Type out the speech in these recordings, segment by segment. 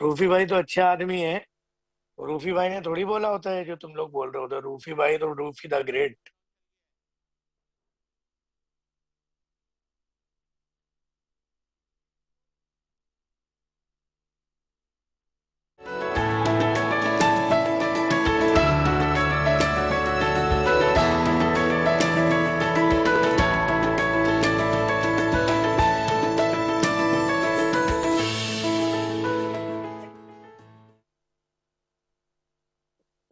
रूफी भाई तो अच्छा आदमी है। रूफी भाई ने थोड़ी बोला होता है जो तुम लोग बोल रहे हो, तो रूफी भाई तो रूफी द ग्रेट।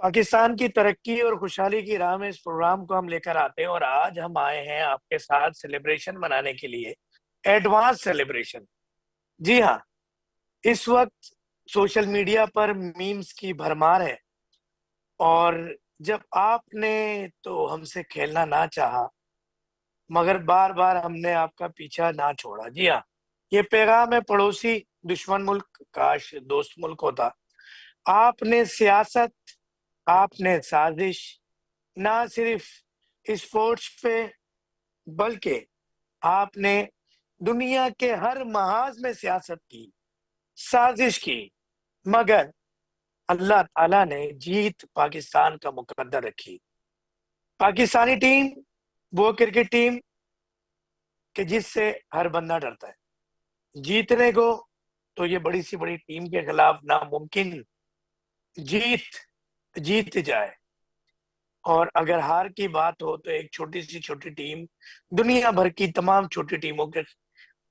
पाकिस्तान की तरक्की और खुशहाली की राह में इस प्रोग्राम को हम लेकर आते हैं, और आज हम आए हैं आपके साथ सेलिब्रेशन मनाने के लिए। Advance celebration. जी हाँ। इस वक्त सोशल मीडिया पर मीम्स की भरमार है, और जब आपने तो हमसे खेलना ना चाहा, मगर बार बार हमने आपका पीछा ना छोड़ा। जी हाँ। ये पैगाम है पड़ोसी दुश्मन मुल्क, काश दोस्त मुल्क होता। आपने सियासत, आपने साजिश, ना सिर्फ स्पोर्ट्स पे, बल्कि आपने दुनिया के हर महाज में सियासत की, साजिश की। मगर अल्लाह ताला ने जीत पाकिस्तान का मुकद्दर रखी। पाकिस्तानी टीम वो क्रिकेट टीम कि जिससे हर बंदा डरता है। जीतने को तो ये बड़ी सी बड़ी टीम के खिलाफ नामुमकिन जीत जीत जाए, और अगर हार की बात हो तो एक छोटी सी छोटी टीम दुनिया भर की तमाम छोटी टीमों के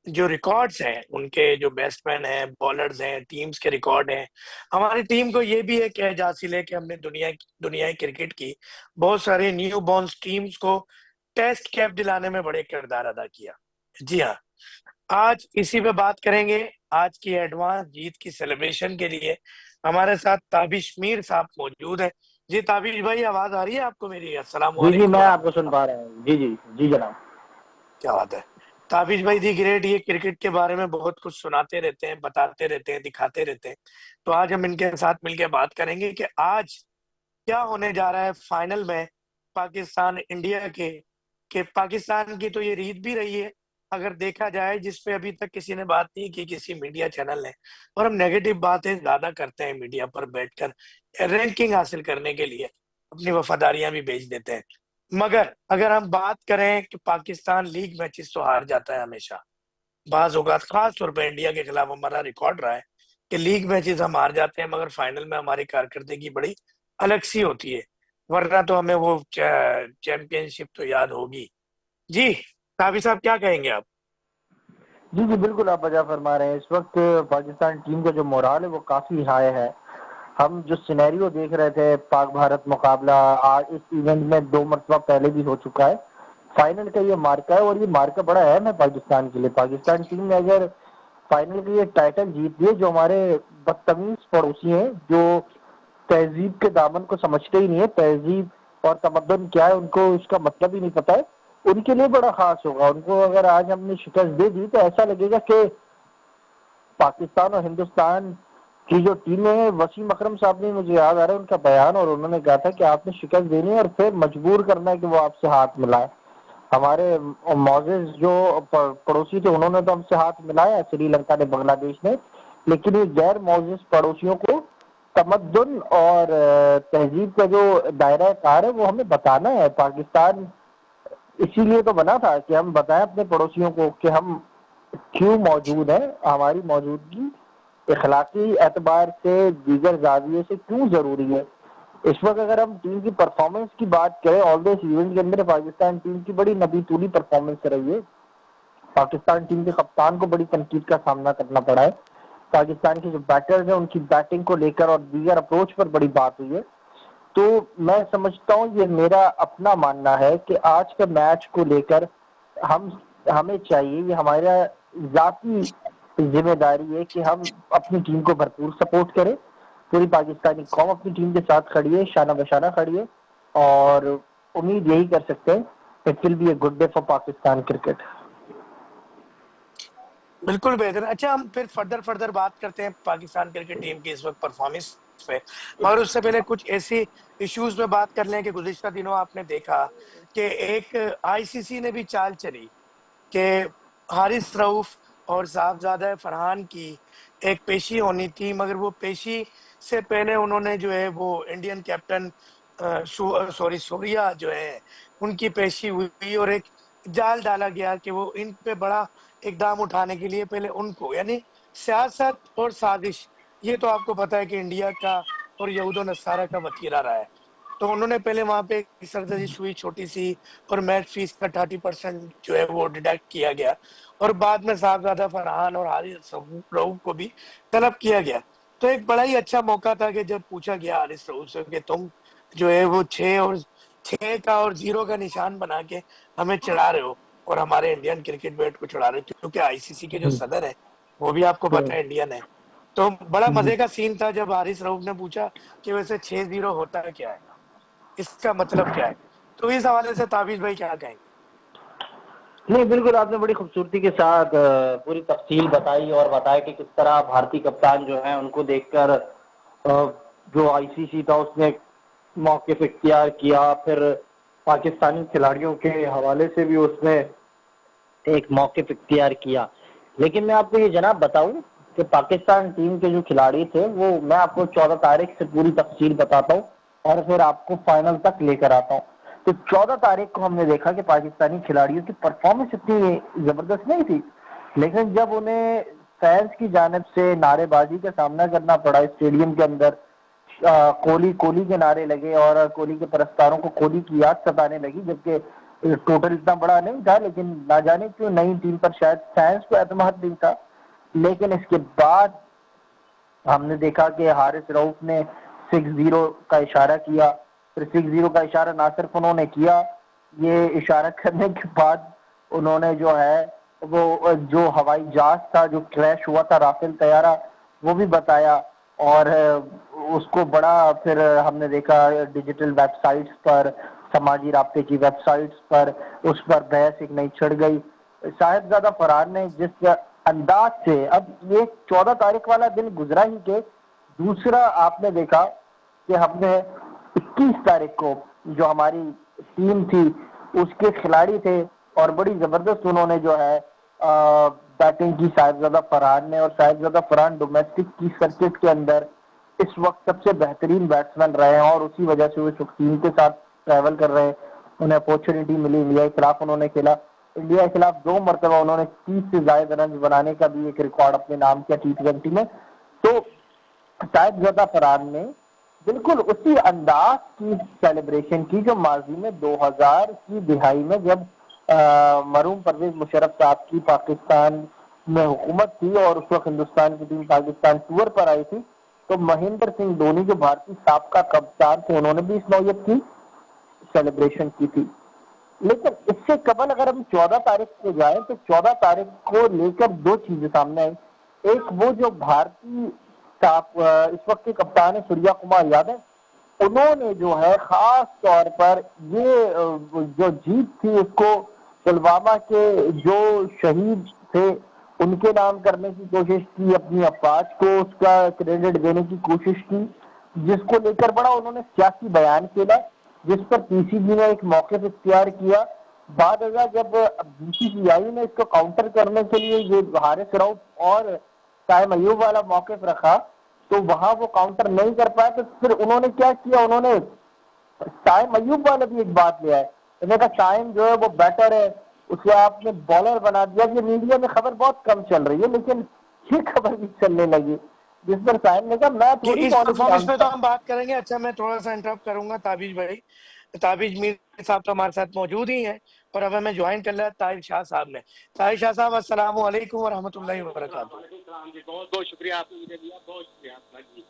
जो रिकॉर्ड्स हैं, उनके जो बैट्समैन हैं, बॉलर्स हैं, टीम्स के रिकॉर्ड हैं। हमारी टीम को ये भी एक एजाज हासिल है कि हमने दुनियाई क्रिकेट की बहुत सारे न्यू बॉर्न टीम्स को टेस्ट कैप दिलाने में बड़े किरदार अदा किया। जी हाँ। आज इसी पे बात करेंगे। आज की एडवांस जीत की सेलिब्रेशन के लिए हमारे साथ ताबिश मीर साहब मौजूद है। जी ताबिश भाई, आवाज आ रही है आपको मेरी? अस्सलाम जी जी, वालेकुम मैं आपको सुन रहमतुल्लाह। पा रहा हूँ। जी जी। जी जनाब। क्या बात है। ताबिश भाई दी ग्रेट, ये क्रिकेट के बारे में बहुत कुछ सुनाते रहते हैं, बताते रहते हैं, दिखाते रहते हैं। तो आज हम इनके साथ मिलकर बात करेंगे कि आज क्या होने जा रहा है फाइनल में पाकिस्तान इंडिया के। कि पाकिस्तान की तो ये रीत भी रही है, अगर देखा जाए, जिस पे अभी तक किसी ने बात नहीं की किसी मीडिया चैनल ने। और हम नेगेटिव बातें ज्यादा करते हैं मीडिया पर बैठकर, रैंकिंग हासिल करने के लिए अपनी वफादारियां भी बेच देते हैं। मगर अगर हम बात करें कि पाकिस्तान लीग मैचेस तो हार जाता है हमेशा। बाज औकात खास तौर पर इंडिया के खिलाफ हमारा रिकॉर्ड रहा है कि लीग मैचेस हम हार जाते हैं, मगर फाइनल में हमारी कारकर्दगी बड़ी अलग सी होती है। वरना तो हमें वो चैंपियनशिप तो याद होगी। जी काफी साहब, क्या कहेंगे आप? जी जी, बिल्कुल आप वजह फरमा रहे हैं। इस वक्त पाकिस्तान टीम का जो मोराल है वो काफी हाई है। हम जो सिनेरियो देख रहे थे, पाक भारत मुकाबला आज इस इवेंट में 2 मरतबा पहले भी हो चुका है। फाइनल का ये मार्का है और ये मार्का बड़ा अहम है पाकिस्तान के लिए। पाकिस्तान टीम ने अगर फाइनल के ये टाइटल जीत लिए, जो हमारे बदतमीज पड़ोसी हैं, जो तहजीब के दामन को समझते ही नहीं है, तहजीब और तमद्दुन क्या है उनको उसका मतलब ही नहीं पता है, उनके लिए बड़ा खास होगा। उनको अगर आज हमने शिकस्त दे दी तो ऐसा लगेगा कि पाकिस्तान और हिंदुस्तान की जो टीमें हैं, वसीम अकरम साहब ने, मुझे याद आ रहा है उनका बयान, और उन्होंने कहा था कि आपने शिकस्त देनी है और फिर मजबूर करना है कि वो आपसे हाथ मिलाए। हमारे मोजेज जो पड़ोसी थे उन्होंने तो हमसे हाथ मिलाया, श्रीलंका ने, बांग्लादेश ने, लेकिन ये गैर मोजेज पड़ोसियों को तमद्दुन और तहजीब का जो दायरा कार है वो हमें बताना है। पाकिस्तान इसीलिए तो बना था कि हम बताएं अपने पड़ोसियों को कि हम क्यों मौजूद है, हमारी मौजूदगी इखलाकी एतबार से, दीगर जाविये से क्यों जरूरी है। इस वक्त अगर हम टीम की परफॉर्मेंस की बात करें, ऑल दिस इवेंट के अंदर पाकिस्तान टीम की बड़ी नबीतूली परफॉर्मेंस रही है। पाकिस्तान टीम के कप्तान को बड़ी तनकीद का सामना करना पड़ा है। पाकिस्तान के जो बैटर्स हैं उनकी बैटिंग को लेकर और दीगर अप्रोच पर बड़ी बात हुई है। तो मैं समझता हूँ, ये मेरा अपना मानना है कि आज के मैच को लेकर हम हमें चाहिए, ये हमारा जाती जिम्मेदारी है कि हम अपनी टीम को भरपूर सपोर्ट करें। पूरी पाकिस्तानी कौम अपनी टीम के साथ खड़ी है, शाना बशाना खड़ी है, और उम्मीद यही कर सकते हैं, it will be a good day for Pakistan cricket. बिल्कुल बेहतर। अच्छा, हम फिर फर्दर फर्दर बात करते हैं पाकिस्तान क्रिकेट टीम की इस वक्त परफॉर्मेंस पे। मगर उससे पहले कुछ ऐसी इश्यूज में बात कर लें कि गुज़िश्ता दिनों आपने देखा कि एक आईसीसी ने भी चाल चली कि हारिस रऊफ और साहबजादा फरहान की एक पेशी होनी थी, मगर वो पेशी से पहले उन्होंने जो है वो इंडियन कैप्टन सूर्या जो है उनकी पेशी हुई, और एक जाल डाला गया कि वो इन पे बड़ा इकदाम उठाने के लिए पहले उनको, यानी सियासत और साजिश। ये तो आपको पता है कि इंडिया का और यहूद नसारा का वतीरा रहा है। तो उन्होंने पहले वहां पे एक सरजरिश हुई छोटी सी, और मैच फीस का 30% जो है वो डिडक्ट किया गया, और बाद में साहबजादा फरहान और हारिस रऊफ को भी तलब किया गया। तो एक बड़ा ही अच्छा मौका था कि जब पूछा गया हारिस रऊफ से कि तुम जो है वो 6 का और 0 का निशान बना के हमें चिढ़ा रहे हो, और हमारे इंडियन क्रिकेट बोर्ड को चिढ़ा रहे हो, क्योंकि आईसीसी के जो जी। सदर है वो भी आपको पता है इंडियन है। तो बड़ा जी। मजे का सीन था जब हारिस रऊफ ने पूछा कि वैसे 6-0 होता है क्या है, इसका मतलब क्या है। तो इस हवाले से ताबिज भाई क्या कहेंगे? नहीं, बिल्कुल आपने बड़ी खूबसूरती के साथ पूरी तफसील बताई और बताया कि किस तरह भारतीय कप्तान जो है उनको देखकर जो आईसीसी था उसने मौक़िफ़ इख्तियार किया। फिर पाकिस्तानी खिलाड़ियों के हवाले से भी उसने एक मौक़िफ़ इख्तियार किया। लेकिन मैं आपको ये जनाब बताऊं कि पाकिस्तान टीम के जो खिलाड़ी थे वो, मैं आपको 14 तारीख से पूरी तफसील बताता हूँ और फिर आपको फाइनल तक लेकर आता हूँ। तो 14 तारीख को हमने देखा कि पाकिस्तानी खिलाड़ियों की परफॉर्मेंस इतनी जबरदस्त नहीं थी, लेकिन जब उन्हें फैंस की जानिब से नारेबाजी का सामना करना पड़ा स्टेडियम के अंदर, कोहली कोहली के नारे लगे और कोहली के परस्तारों को कोहली की याद सताने लगी, जबकि टोटल इतना बड़ा नहीं था, लेकिन ना जाने क्यों नई टीम पर शायद फैंस को एतमाद नहीं था। लेकिन इसके बाद हमने देखा कि हारिस रऊफ ने 6-0 का इशारा किया। फिर 6-0 का इशारा ना सिर्फ उन्होंने किया, ये इशारा करने के बाद उन्होंने जो है वो जो हवाई जहाज था जो क्रैश हुआ था राफेल तैयारा, वो भी बताया। और उसको बड़ा फिर हमने देखा डिजिटल वेबसाइट्स पर, समाजी राब्ते की वेबसाइट्स पर, उस पर बहस एक नई छिड़ गई। साहिबजादा फरहान ने जिस अंदाज से, अब ये 14 तारीख वाला दिन गुजरा ही के दूसरा आपने देखा कि हमने 21 तारीख को जो हमारी टीम थी उसके खिलाड़ी थे और बड़ी जबरदस्त उन्होंने जो है बैटिंग की साहिबजादा फरहान ने। और साहिबजादा फरहान डोमेस्टिक की सर्किट के अंदर इस वक्त सबसे बेहतरीन बैट्समैन रहे हैं और उसी वजह से वो इस वक्त टीम के साथ ट्रैवल कर रहे हैं। उन्हें अपॉर्चुनिटी मिली, इंडिया के खिलाफ उन्होंने खेला, इंडिया के खिलाफ 2 मरतबा उन्होंने 30 से ज्यादा रन बनाने का भी एक रिकॉर्ड अपने नाम किया T20 में। तो साहिबजादा फरहान ने बिल्कुल उसी अंदाज की सेलिब्रेशन की जो माजी में 2000 की दिहाई में जब मरहूम परवेज मुशर्रफ साहब की पाकिस्तान में हुकूमत थी और उस वक्त हिंदुस्तान की टीम पाकिस्तान टूर पर आई थी, तो महेंद्र सिंह धोनी जो भारतीय साबका कप्तान थे उन्होंने भी इस नौयत की सेलिब्रेशन की थी। लेकिन इससे कबल अगर हम 14 तारीख को जाएं तो 14 तारीख को लेकर 2 चीजें सामने आई। एक, वो जो भारतीय इस वक्त के कप्तान है सूर्या कुमार यादव, उन्होंने जो है खास तौर पर ये जो जीत थी उसको पुलवामा के जो शहीद थे उनके नाम करने की कोशिश की, अपनी अफवाज को उसका क्रेडिट देने की कोशिश की, जिसको लेकर बड़ा उन्होंने सियासी बयान किया, जिस पर पीसीबी ने एक मौके पर इख्तियार किया। बाद अगर जब बीसीसीआई ने इसको काउंटर करने के लिए ये हारिस रऊफ और साइम अयूब वाला मौके रखा तो वहां वो काउंटर नहीं कर पाए, तो फिर उन्होंने क्या किया, उन्होंने साइम अयूब वाले भी एक बात ले आए। उन्होंने कहा साइम जो है वो बैटर है, उसे आपने बॉलर बना दिया। ये मीडिया में खबर बहुत कम चल रही है लेकिन ये खबर भी चलने लगी, जिस पर साइम ने कहा मैं ये थोड़ी इस पॉलिसी परफॉर्मेंस पे जानता तो हूँ। हम बात करेंगे। अच्छा, मैं थोड़ा सा इंटरप्ट करूंगा ताबिज भाई। ताबिज मीर साहब तो हमारे साथ मौजूद ही हैं, और अब हमें ज्वाइन कर लिया ताहिर शाह साहब ने। ताहिर शाह साहब, अस्सलाम वालेकुम व रहमतुल्लाहि व बरकातहू। बहुत बहुत शुक्रिया, आपने मुझे दिया, बहुत शुक्रिया आपका जी।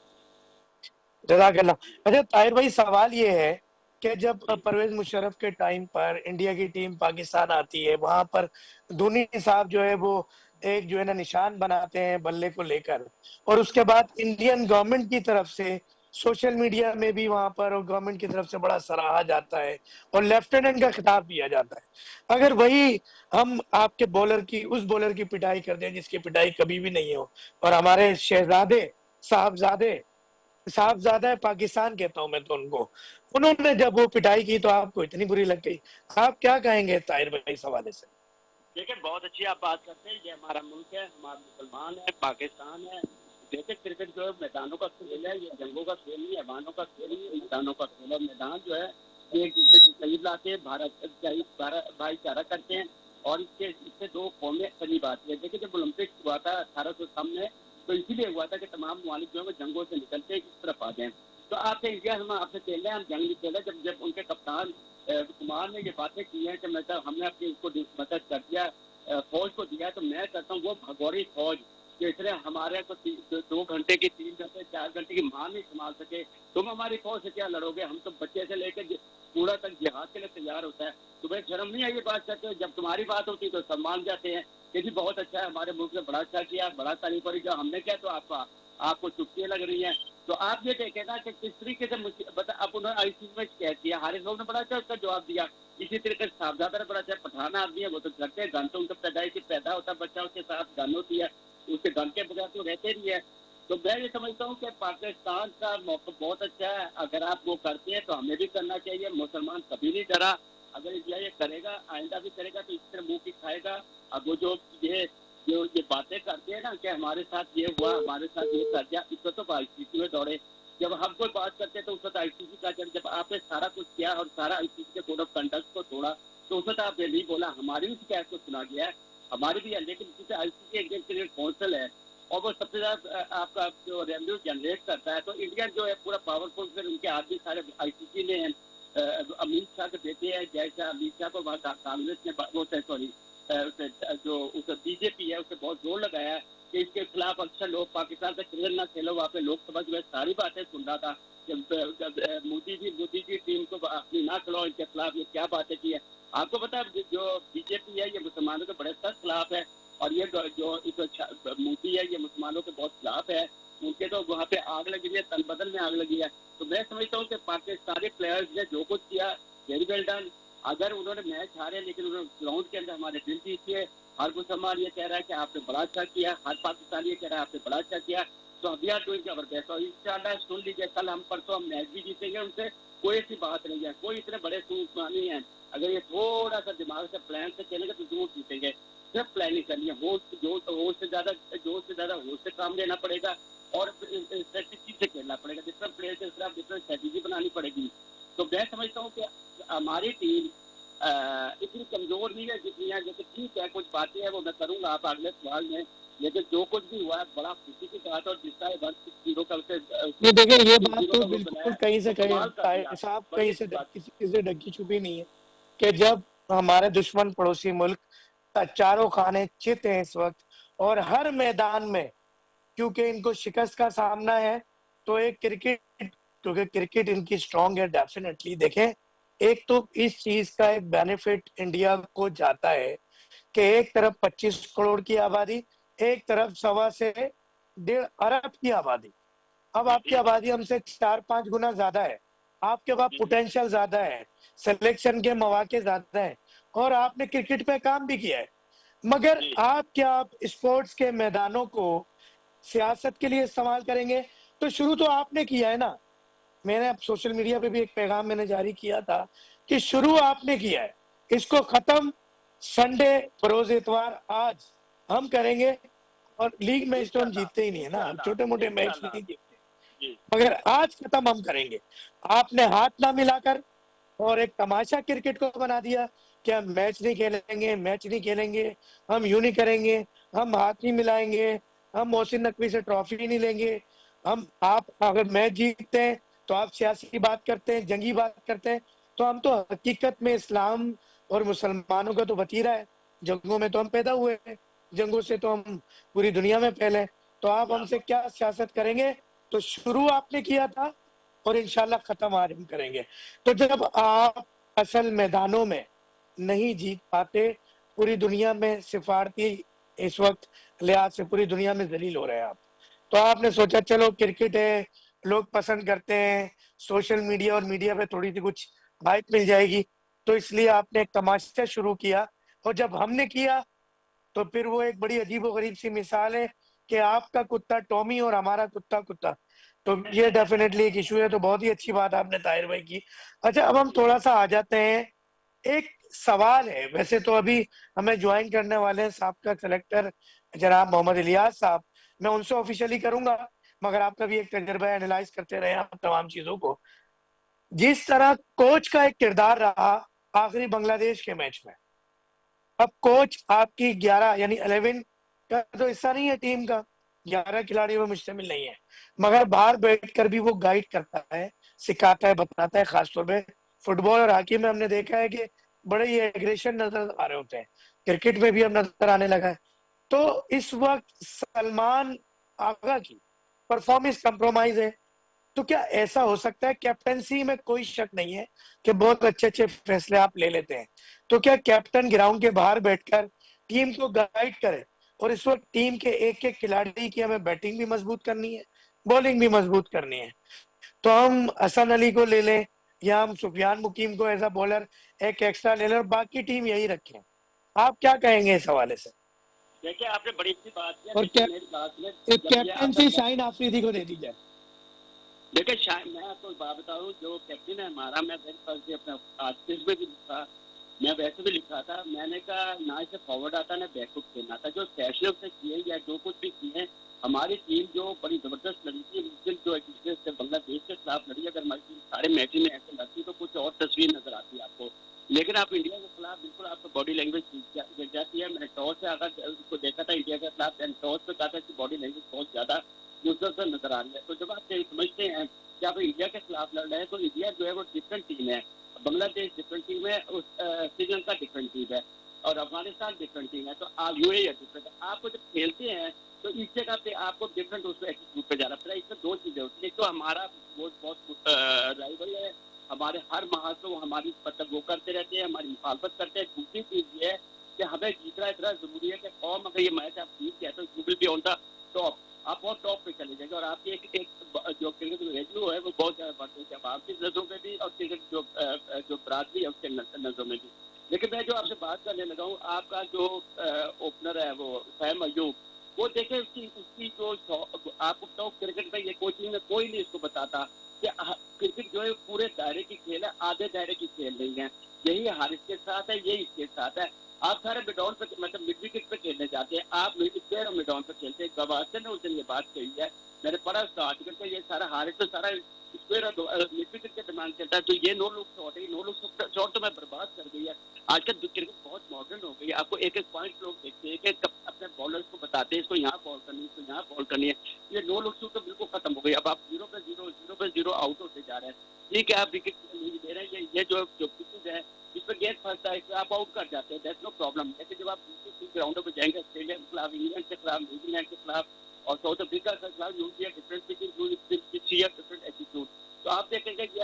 जज़ाकल्लाह। अच्छा ताहिर भाई, सवाल ये है कि जब परवेज मुशर्रफ के टाइम पर इंडिया की टीम पाकिस्तान आती है, वहां पर धोनी साहब जो है वो एक जो है ना निशान बनाते हैं बल्ले को लेकर, और उसके बाद इंडियन गवर्नमेंट की तरफ से सोशल मीडिया में भी वहां पर और गवर्नमेंट की तरफ से बड़ा सराहा जाता है और लेफ्टिनेंट का खिताब दिया जाता है। अगर वही हम आपके बॉलर की, उस बॉलर की पिटाई कर दें जिसकी पिटाई कभी भी नहीं हो, और हमारे शहजादे साहबजादे साहबजादा है पाकिस्तान कहता हूं मैं तो उनको, उन्होंने जब वो पिटाई की तो आपको इतनी बुरी लग गई, आप क्या कहेंगे ताहिर भाई इस हवाले से? देखिए बहुत अच्छी आप बात करते हैं। ये हमारा मुल्क है, हमारा मुसलमान है, पाकिस्तान है। देखिए क्रिकेट जो है मैदानों का खेल है, ये जंगों का खेल नहीं है, मैदानों का खेल नहीं है, मैदानों का खेल है। मैदान जो है ये एक दूसरे के करीब लाते हैं, भारत भाईचारा करते हैं और इससे दो कौमें बनी बात है। देखिए जब ओलंपिक हुआ था 1800 में, तो इसीलिए हुआ था कि तमाम ममालिक जो है जंगों से निकलते हैं इस तरफ आ जाए। तो आपसे इंडिया हम आपसे खेल रहे हैं, हम जंग नहीं खेल रहे। जब उनके कप्तान कुमार ने ये बातें की हैं कि मतलब हमने अपनी उसको मदद कर दिया, फौज को दिया, तो मैं कहता हूँ वो भगोड़ी फौज जो इतने हमारे को 2 घंटे की 3 घंटे 4 घंटे की मान नहीं संभाल सके, तुम हमारी फौज से क्या लड़ोगे? हम तो बच्चे से लेकर पूरा तक जिहाद के लिए तैयार होता है। तुम्हें शर्म नहीं आई ये बात करते हो? जब तुम्हारी बात होती तो सम्मान जाते हैं कि जी बहुत अच्छा है, हमारे मुल्क ने बड़ा अच्छा किया, बड़ा तारीफ करी। जो हमने किया तो आपको चुटकियां लग रही हैं। तो आप ये देखें ना कि किस तरीके से अब उन्होंने आईसीसी में शिकायत किया, हारिस लोग ने बड़ा अच्छा उसका जवाब दिया। इसी तरीके से साहबजादा ने बड़ा अच्छा, पठान आदमी है वो तो करते हैं, गन तो उनका पैदाइशी पैदा होता है बच्चा, उसके साथ गन होती है, उसके गन के बगैर तो रहते नहीं है। तो मैं ये समझता हूँ कि पाकिस्तान का मौका बहुत अच्छा है। अगर आप वो करते हैं तो हमें भी करना चाहिए। मुसलमान कभी नहीं डरा, अगर इंडिया ये करेगा आइंदा भी करेगा तो इस तरह मुंह की खाएगा। अब वो ये बातें करते हैं ना कि हमारे साथ ये हुआ, हमारे साथ ये कर दिया, इसको तो आईसीसी में दौड़े। जब हम कोई बात करते हैं तो उस वक्त आईसीसी का जब आपने सारा कुछ किया और सारा आईसीसी के कोड ऑफ कंडक्ट को तोड़ा, तो उस वक्त आपने नहीं बोला। हमारी भी शिकायत को सुना गया है, हमारी भी है, लेकिन जैसे आईसीसी एक क्रिकेट काउंसिल है और वो सबसे ज्यादा आपका जो रेवेन्यू जनरेट करता है, तो इंडिया जो है पूरा पावरफुल, फिर उनके आदमी सारे आईसीसी ने अमित शाह के बेटे हैं, जैसा अमित शाह को कांग्रेस ने वो सॉरी जो उस बीजेपी है उसे बहुत जोर लगाया है कि इसके खिलाफ अक्सर लोग पाकिस्तान से क्रिकेट ना खेलो। वहाँ पे लोकसभा जो है सारी बातें सुन रहा था जब मोदी जी टीम को अपनी ना खिलाओ, इनके खिलाफ ये क्या बातें की है। आपको पता है जो बीजेपी है ये मुसलमानों के बड़े सख्त खिलाफ है, और ये जो मोदी है ये मुसलमानों के बहुत खिलाफ है। उनके तो वहाँ पे आग लगी है, तन बदन में आग लगी है। तो मैं समझता हूँ कि पाकिस्तानी प्लेयर्स ने जो कुछ किया वेरी वेल डन। अगर उन्होंने मैच हारे लेकिन उन्होंने ग्राउंड के अंदर हमारे दिल जीत किए। हर मुसलमान ये कह रहा है कि आपने बड़ा अच्छा किया, हर पाकिस्तानी ये कह रहा है आपने बड़ा अच्छा किया। तो we are doing our best और इंशाल्लाह सुन लीजिए, कल हम परसों हम मैच भी जीतेंगे उनसे, कोई ऐसी बात नहीं है। कोई इतने बड़े सूझबूझ नहीं है, अगर ये थोड़ा सा दिमाग से प्लान से चलेंगे तो जरूर जीतेंगे। सिर्फ प्लानिंग करनी है, होश से ज्यादा होश से काम लेना पड़ेगा और स्ट्रेटेजी से खेलना पड़ेगा। डिफरेंट प्लेयर के खिलाफ डिफरेंट स्ट्रेटेजी बनानी पड़ेगी। तो मैं समझता हूँ कि हमारी टीम इतनी कमजोर नहीं है जितनी है। जैसे ठीक है कुछ बातें हैं वो मैं करूंगा आप अगले सवाल में, लेकिन जो कुछ भी हुआ है बड़ा खुशी की बात। और जिसका 1-0 का उसे ये देखिए ये बात 0 तो का वो बिल्कुल बनाया कहीं तो से कहीं कमाल कर दिया। साहब बड़ी कहीं से अच्छी बात। किसी से ढकी छुपी नहीं है कि जब हमारे दुश्मन पड़ोसी मुल्क चारों खाने चित हैं इस वक्त और हर मैदान में, क्योंकि इनको शिकस्त का सामना है, तो एक क्रिकेट, क्योंकि क्रिकेट इनकी स्ट्रांग है डेफिनेटली। देखें एक तो इस चीज का एक बेनिफिट इंडिया को जाता है कि एक तरफ 25 करोड़ की आबादी, एक तरफ 1.25 से 1.5 अरब की आबादी। अब आपकी आबादी हमसे 4-5 गुना ज्यादा है, आपके पास पोटेंशियल ज्यादा है, सिलेक्शन के मौके ज्यादा है और आपने क्रिकेट पे काम भी किया है। मगर आप स्पोर्ट्स के मैदानों को सियासत के लिए इस्तेमाल करेंगे? तो शुरू तो आपने किया है ना। मैंने अब सोशल मीडिया पे भी एक पैगाम मैंने जारी किया था कि शुरू आपने किया है, इसको खत्म संडे बरोज इतवार आज हम करेंगे। और लीग मैच तो हम जीतते ही नहीं है ना, हम छोटे मोटे मैच नहीं जीतते, मगर आज खत्म हम करेंगे। आपने हाथ ना मिलाकर और एक तमाशा क्रिकेट को बना दिया कि हम मैच नहीं खेलेंगे, मैच नहीं खेलेंगे, हम यूं नहीं करेंगे, हम हाथ नहीं मिलाएंगे, हम मोहसिन नकवी से ट्रॉफी नहीं लेंगे। हम आप अगर मैच जीतते हैं तो आप सियासी बात करते हैं, जंगी बात करते हैं। तो हम तो हकीकत में इस्लाम और मुसलमानों का तो वतीरा है, जंगों में तो हम पैदा हुए हैं, जंगों से तो हम पूरी दुनिया में फैले। तो आप हमसे क्या सियासत करेंगे? तो शुरू आपने किया था और इंशाल्लाह खत्म आज हम करेंगे। तो जब आप असल मैदानों में नहीं जीत पाते, पूरी दुनिया में सिफारती इस वक्त लिहाज से पूरी दुनिया में जलील हो रहे हैं आप, तो आपने सोचा चलो क्रिकेट है, लोग पसंद करते हैं, सोशल मीडिया और मीडिया पे थोड़ी सी कुछ हाइप मिल जाएगी, तो इसलिए आपने एक तमाशा शुरू किया। और जब हमने किया तो फिर वो एक बड़ी अजीब गरीब सी मिसाल है कि आपका कुत्ता टॉमी और हमारा कुत्ता कुत्ता। तो ये डेफिनेटली एक इशू है। तो बहुत ही अच्छी बात आपने ताहिर भाई की। अच्छा अब हम थोड़ा सा आ जाते हैं एक सवाल है, वैसे तो अभी हमें ज्वाइन करने वाले हैं साहब सेलेक्टर जनाब मोहम्मद इलियास साहब, मैं उनसे ऑफिशियली करूंगा, मगर आपका भी एक तजर्बा एनालाइज करते रहे आप तमाम चीजों को। जिस तरह कोच का एक किरदार रहा आखिरी बांग्लादेश के मैच में, अब कोच आपकी 11 यानी 11 का तो हिस्सा नहीं है टीम का, 11 खिलाड़ियों में मुश्तमिल नहीं है, मगर बाहर बैठकर भी वो गाइड करता है, सिखाता है, बताता है। खासतौर पे फुटबॉल और हॉकी में हमने देखा है कि बड़े ही एग्रेशन नजर आ रहे होते हैं, क्रिकेट में भी अब नजर आने लगा है। तो इस वक्त सलमान आगा की परफॉर्मेंस कंप्रोमाइज है, तो क्या ऐसा हो सकता है? कैप्टनसी में कोई शक नहीं है कि बहुत अच्छे अच्छे फैसले आप ले लेते हैं, तो क्या कैप्टन ग्राउंड के बाहर बैठकर टीम को गाइड करे? और इस वक्त टीम के एक एक खिलाड़ी की हमें बैटिंग भी मजबूत करनी है, बॉलिंग भी मजबूत करनी है, तो हम हसन अली को ले लें या हम सुफियान मुकीम को एज अ बॉलर एक एक्स्ट्रा ले लें और बाकी टीम यही रखें? आप क्या कहेंगे इस हवाले से? देखिए आपने बड़ी अच्छी बात की, और मेरी बात में एक कैप्टनसी शाहीन आफरीदी को दे दी जाए। देखिए शायद मैं आपको बात बताऊं, जो कैप्टन है हमारा, मैं मेरे पास भी अपना आर्टिस्ट में भी लिखा, मैं वैसे भी लिखा था, मैंने कहा ना इसे फॉरवर्ड आता ना बैकअप खेलना था, जो फैसले उसने किए या जो कुछ भी किए, हमारी टीम जो बड़ी जबरदस्त लड़ी थी, उस दिन जो एक दूसरे से बांग्लादेश के खिलाफ लड़ी, अगर हमारी टीम सारे मैच में ऐसे लड़ती तो कुछ और तस्वीर नजर आती है आपको। लेकिन आप इंडिया के खिलाफ बिल्कुल आपको बॉडी लैंग्वेज गिर जाती है। मैंने टॉस से आकर उसको देखा था इंडिया के खिलाफ, टॉस पे कहा था कि बॉडी लैंग्वेज बहुत ज्यादा मुसलसल नजर आ रही है। तो जब आप समझते हैं कि आप इंडिया के खिलाफ लड़ रहे हैं, तो इंडिया जो है वो डिफरेंट टीम है, बांग्लादेश डिफरेंट टीम है, श्रीलंका डिफरेंट टीम है और अफगानिस्तान डिफरेंट टीम है, तो आप यूएई डिफरेंट है। आपको जब खेलते हैं तो इस जगह पे आपको डिफरेंट उसमें एटीट्यूड पे जाना पड़ेगा। इसमें दो चीजें होती है, एक तो हमारा बहुत राइवल है, हमारे हर महासव हमारी मतलब वो करते रहते हैं, हमारी मुखालफत करते हैं। दूसरी चीज ये है कि हमें जीतना इतना जरूरी है कि कौम अगर ये मैच आप जीत गया तो you will be on the top, आप बहुत टॉप पे चले जाएंगे और आपकी एक जो क्रिकेट वैल्यू है वो बहुत ज्यादा बढ़ जाएगी, आपकी नजरों में भी और क्रिकेट जो बरादरी है उसके नजरों में भी। लेकिन मैं जो आपसे बात करने लगा हूँ, आपका जो ओपनर है वो फहम अयूब, वो देखे उसकी जो आपको बताओ, क्रिकेट में ये कोचिंग में कोई नहीं इसको बताता कि क्रिकेट जो है पूरे दायरे की खेल है, आधे दायरे की खेल नहीं है। यही हारिस के साथ है, यही इसके साथ है। आप सारे मिडॉन पे मतलब मिड विकेट पे खेलने जाते हैं, आप स्क्वायर और मिडॉन पे खेलते हैं। गवास्कर ने उस दिन ये बात कही है, मैंने पढ़ा उसका आर्टिकल का, ये सारा हारिस तो सारा स्क्वायर और मिड विकेट के दिमाग चलता है। तो ये नो लुक शॉट है, नो लुक शॉट तो मैं बर्बाद कर गई है। आजकल क्रिकेट बहुत मॉडर्न हो गई है, आपको एक एक पॉइंट लोग देखते हैं, एक अपने बॉलर्स को बताते हैं इसको यहाँ बॉल करनी है, इसको यहाँ बॉल करनी है। ये नो लुक शॉट तो बिल्कुल खत्म हो गई। अब आप 0 पे 0 आउट होते जा रहे हैं। ठीक है, आप विकेट नहीं दे रहे हैं, ये जो पिचेज है इसमें गेंद फंसता है, आप आउट कर जाते हैं, दैट्स नो प्रॉब्लम। लेकिन जब आप दूसरी ग्राउंडों पर जाएंगे, ऑस्ट्रेलिया के खिलाफ, इंग्लैंड के खिलाफ, न्यूजीलैंड के खिलाफ और साउथ अफ्रीका के खिलाफ, you be different different attitude. तो आप देखेंगे कि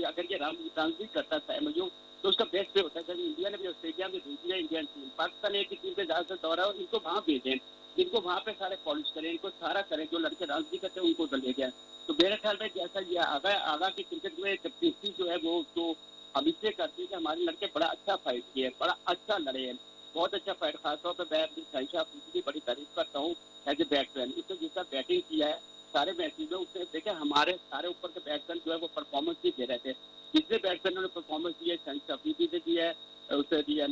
अगर ये रन भी करता है मुझे तो उसका बेस्ट पे होता है। जब इंडिया ने भी ऑस्ट्रेलिया में भेजी है इंडियन टीम, पाकिस्तान एक ही टीम पे ज्यादातर दौरा है, इनको वहाँ भेजें, इनको वहाँ पे सारे पॉलिश करें, इनको सारा करें, जो लड़के रन भी करते हैं उनको ले जाए। तो मेरे ख्याल में जैसा ये आगा की क्रिकेट में कैप्टनसी जो है वो तो हम इससे करते हैं कि हमारे लड़के बड़ा अच्छा फाइट किए, बड़ा अच्छा लड़े हैं, बहुत अच्छा फाइट। खासतौर पर मैं अपनी साइशा की बड़ी तारीफ करता हूँ एज ए बैट्समैन। उसने जितना बैटिंग किया है सारे मैचेज में, उसने देखे हमारे सारे ऊपर के बैट्समैन जो है वो परफॉर्मेंस भी दे रहे थे। जितने बैट्समैनों ने परफॉर्मेंस दी है, साइशा ने दिया है, उसे दिया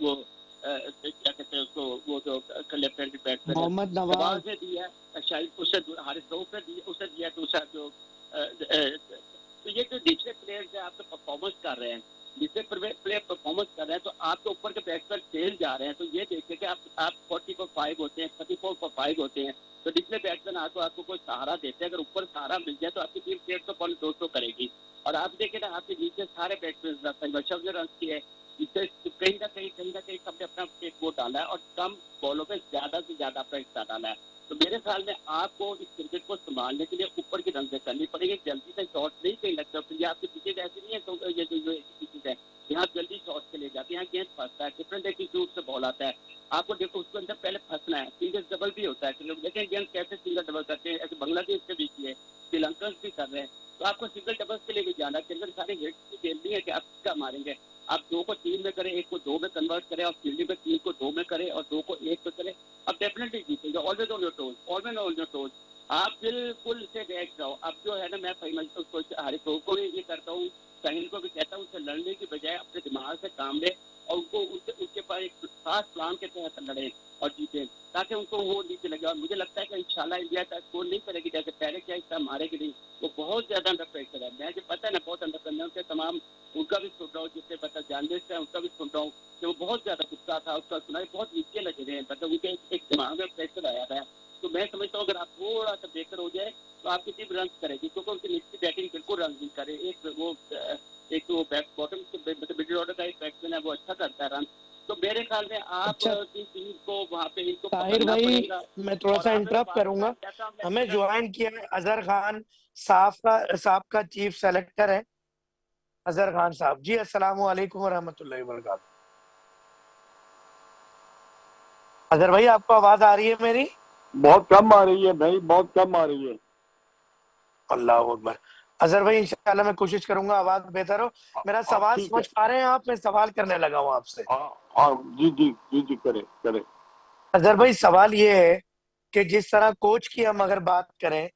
वो क्या कहते हैं उसको, वो जो left hand batsman Mohammad Nawaz ने दिया है, शायद उससे हारिस रऊफ ने उसे दिया, दूसरा जो तो ये जो दूसरे प्लेयर्स है आपके परफॉर्मेंस कर रहे हैं, दूसरे प्लेयर परफॉर्मेंस कर रहे हैं, तो आपके ऊपर के बैट्समैन फेल जा रहे हैं। तो ये देखिए कि आप 40 for 5 होते हैं, 34 for 5 होते हैं, तो डिस्प्ले बैट्समैन आपको कोई सहारा देते हैं। अगर ऊपर सहारा मिल जाए तो आपकी टीम 150 पर 200 करेगी। और आप देखें ना, आपके नीचे सारे बैट्समैन संघर्ष ने रन किए, इससे कहीं ना कहीं सबने अपना एक वो डाला है और कम बॉलों पे ज्यादा से ज्यादा अपना हिस्सा डाला है। तो मेरे ख्याल में आपको इस क्रिकेट को संभालने के लिए ऊपर की रन करनी पड़ेगी, जल्दी से शॉट नहीं कहीं लगता। तो ये आपकी पिचेज ऐसी नहीं है, तो ये जो पिचेज है यहाँ जल्दी शॉट के ले जाते हैं, यहाँ गेंद फंसता है, डिफरेंट एटीट्यूड से बॉल आता है। आपको देखो उसके अंदर पहले फंसना है, सिंगल डबल भी होता है, लोग देखें गेंद कैसे सिंगल डबल करते हैं, ऐसे बांग्लादेश के भी किए, श्रीलंका भी कर रहे हैं। तो आपको सिंगल डबल्स के लिए भी जाना है, क्रिकेट सारे हिट्स की खेल नहीं है कि आप किसका मारेंगे। आप 2 को 3 में करें, 1 को 2 में कन्वर्ट करें और फील्डिंग में 3 को 2 में करें और 2 को 1 पे करें, अब डेफिनेटली जीतेंगे। Always on your toes, always on your toes. आप बिल्कुल से देख रहा हूँ। अब जो है ना, मैं उसको हरिप्रो को भी ये करता हूँ, साहिल को भी कहता हूँ, उससे लड़ने की बजाय अपने दिमाग से काम ले और उनको उसके पास एक खास प्लान के तहत लड़े और जीते, ताकि उनको वो नीचे लगे। और मुझे लगता है कि इंशाल्लाह इंडिया का स्कोर नहीं करेगी जैसे पहले क्या हिस्सा मारेगी नहीं। वो बहुत ज्यादा अंडर प्रेशर है, मैं जो पता है ना, बहुत अंडर प्रेशर, उनके तमाम उनका भी सुन रहा हूँ, जिससे पता जर्नलिस्ट है उनका भी सुन रहा हूँ कि वो बहुत ज्यादा गुस्सा था, उसका सुनाई बहुत नीचे लगे रहे हैं, मतलब उनके एक दिमाग में प्रेशर आया था। तो मैं समझता हूँ अगर आप थोड़ा सा बेहतर हो जाए तो आपकी टीम रन करेगी, क्योंकि उनकी निचली बैटिंग बिल्कुल रन नहीं करे। एक तो बैक बॉटम मतलब मिडिल ऑर्डर का एक बैट्समैन है, वो अच्छा करता है रन। तो मेरे ख्याल में आप अच्छा टीम को वहाँ पे इनको ताहिर पकड़ना भाई, पड़ेगा। मैं थोड़ा और सा आप इंटरप्ट करूंगा। जैसा हमें हमने ज्वाइन किया है अजहर खान साहब का चीफ सेलेक्टर है अजहर खान साहब जी। अस्सलाम वालेकुम वरहमतुल्लाहि वबरकातुहू। अजहर भाई, आपको आवाज आ रही है मेरी? बहुत कम आ रही है भाई, बहुत कम आ रही है। अल्लाह अकबर। अजहर भाई, इंशाल्लाह मैं कोशिश करूंगा आवाज बेहतर हो। मेरा आप सवाल ठीक है। समझ पा रहे हैं आप? मैं सवाल करने लगा हूं आपसे। हाँ हाँ, जी जी जी जी, करे करे। अजहर भाई, सवाल ये है कि जिस तरह कोच की हम अगर बात करें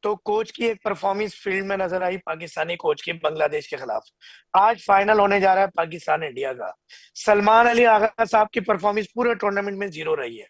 तो कोच की एक परफॉर्मेंस फील्ड में नजर आई पाकिस्तानी कोच की बांग्लादेश के खिलाफ। आज फाइनल होने जा रहा है पाकिस्तान इंडिया का। सलमान अली आगा साहब की परफॉर्मेंस पूरे टूर्नामेंट में जीरो रही है।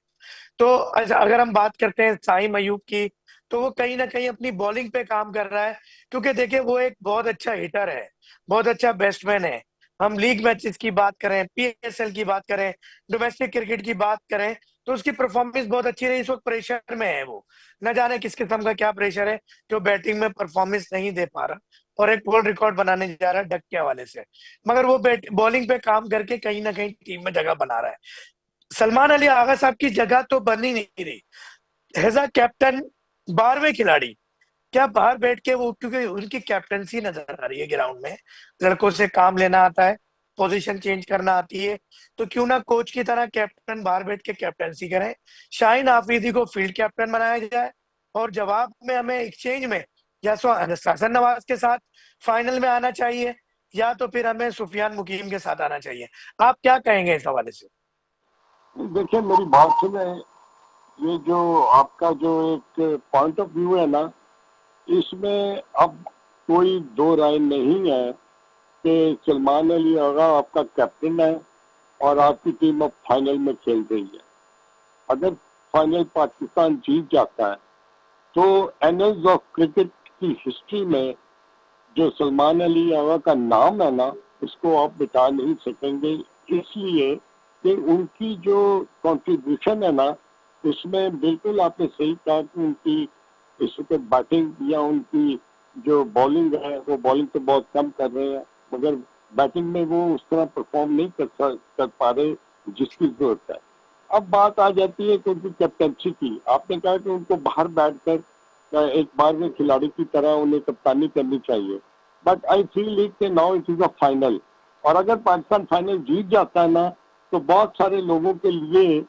तो अगर हम बात करते हैं साइम अयूब की, तो वो कहीं ना कहीं अपनी बॉलिंग पे काम कर रहा है, क्योंकि देखिए वो एक बहुत अच्छा हिटर है, बहुत अच्छा बैट्समैन है। हम लीग मैचेस की बात करें, पीएसएल की बात करें, डोमेस्टिक क्रिकेट की बात करें, तो उसकी परफॉर्मेंस बहुत अच्छी रही। इस वक्त प्रेशर में है वो, न जाने किस किस्म का क्या प्रेशर है जो बैटिंग में परफॉर्मेंस नहीं दे पा रहा और एक वर्ल्ड रिकॉर्ड बनाने जा रहा है डक के हवाले से। मगर वो बॉलिंग पे काम करके कहीं ना कहीं टीम में जगह बना रहा है। सलमान अली आगा साहब की जगह तो बन ही नहीं रही। एज अ कैप्टन, 12वें खिलाड़ी, क्या बाहर बैठ के वो, क्योंकि उनकी कैप्टनसी नजर आ रही है ग्राउंड में, लड़कों से काम लेना आता है, पोजीशन चेंज करना आती है, तो क्यों ना कोच की तरह कैप्टन बाहर बैठ के कैप्टनसी करें। शाहीन आफरीदी को फील्ड कैप्टन बनाया जाए और जवाब में हमें एक्सचेंज में या तो हसन नवाज के साथ फाइनल में आना चाहिए, या तो फिर हमें सुफियान मुकीम के साथ आना चाहिए। आप क्या कहेंगे इस हवाले से? देखिए मेरी बात सुने, ये जो आपका जो एक पॉइंट ऑफ व्यू है ना, इसमें अब कोई दो राय नहीं है कि सलमान अली आगा आपका कैप्टन है और आपकी टीम अब फाइनल में खेल रही है। अगर फाइनल पाकिस्तान जीत जाता है तो एनल्स ऑफ क्रिकेट की हिस्ट्री में जो सलमान अली आगा का नाम है ना, उसको आप मिटा नहीं सकेंगे, इसलिए कि उनकी जो कंट्रीब्यूशन है ना, उसमें बिल्कुल आपने सही कहा कि उनकी इस वक्त बैटिंग या उनकी जो बॉलिंग है, वो बॉलिंग तो बहुत कम कर रहे हैं, मगर बैटिंग में वो उस तरह परफॉर्म नहीं कर पा रहे जिसकी जरूरत है। अब बात आ जाती है कि उनकी कैप्टनसी की। आपने कहा कि उनको बाहर बैठकर एक बार में खिलाड़ी की तरह उन्हें कप्तानी करनी चाहिए, बट आई फील इट कि now it is a final. और अगर पाकिस्तान फाइनल जीत जाता है ना, तो बहुत सारे लोगों के लिए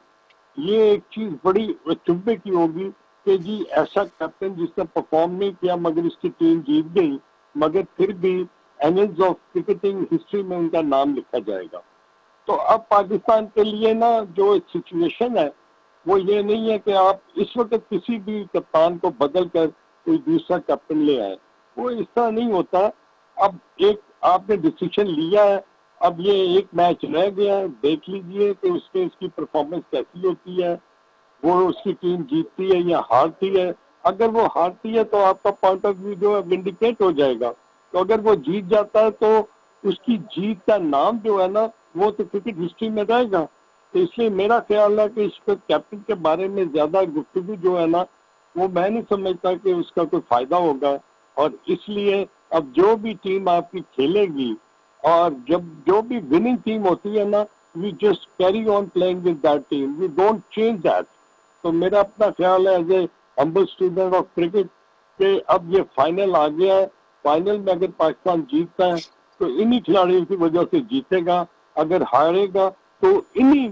ये एक चीज बड़ी चुभे की होगी कि जी ऐसा कैप्टन जिसने परफॉर्म नहीं किया मगर इसकी टीम जीत गई, मगर फिर भी एनल्स ऑफ क्रिकेटिंग हिस्ट्री में उनका नाम लिखा जाएगा। तो अब पाकिस्तान के लिए ना जो सिचुएशन है वो ये नहीं है कि आप इस वक्त किसी भी कप्तान को बदल कर कोई दूसरा कैप्टन ले आए, वो इस तरह नहीं होता। अब एक आपने डिसीजन लिया है, अब ये एक मैच रह गया है, देख लीजिए कि उसमें इसकी परफॉर्मेंस कैसी होती है, वो उसकी टीम जीतती है या हारती है। अगर वो हारती है तो आपका पॉइंट ऑफ व्यू जो है विंडिकेट हो जाएगा, तो अगर वो जीत जाता है तो उसकी जीत का नाम जो है ना, वो तो क्रिकेट हिस्ट्री में रहेगा। तो इसलिए मेरा ख्याल है कि इस पर कैप्टन के बारे में ज्यादा गुफ्तगू जो है ना, वो मैं नहीं समझता कि उसका कोई फायदा होगा। और इसलिए अब जो भी टीम आपकी खेलेगी और जब जो भी विनिंग टीम होती है ना, we just carry on playing with that team, we don't change that. तो मेरा अपना ख्याल है as a humble student of cricket कि अब ये फाइनल आ गया है। फाइनल में अगर पाकिस्तान जीतता है तो इन्हीं खिलाड़ियों की वजह से जीतेगा, अगर हारेगा तो इन्हीं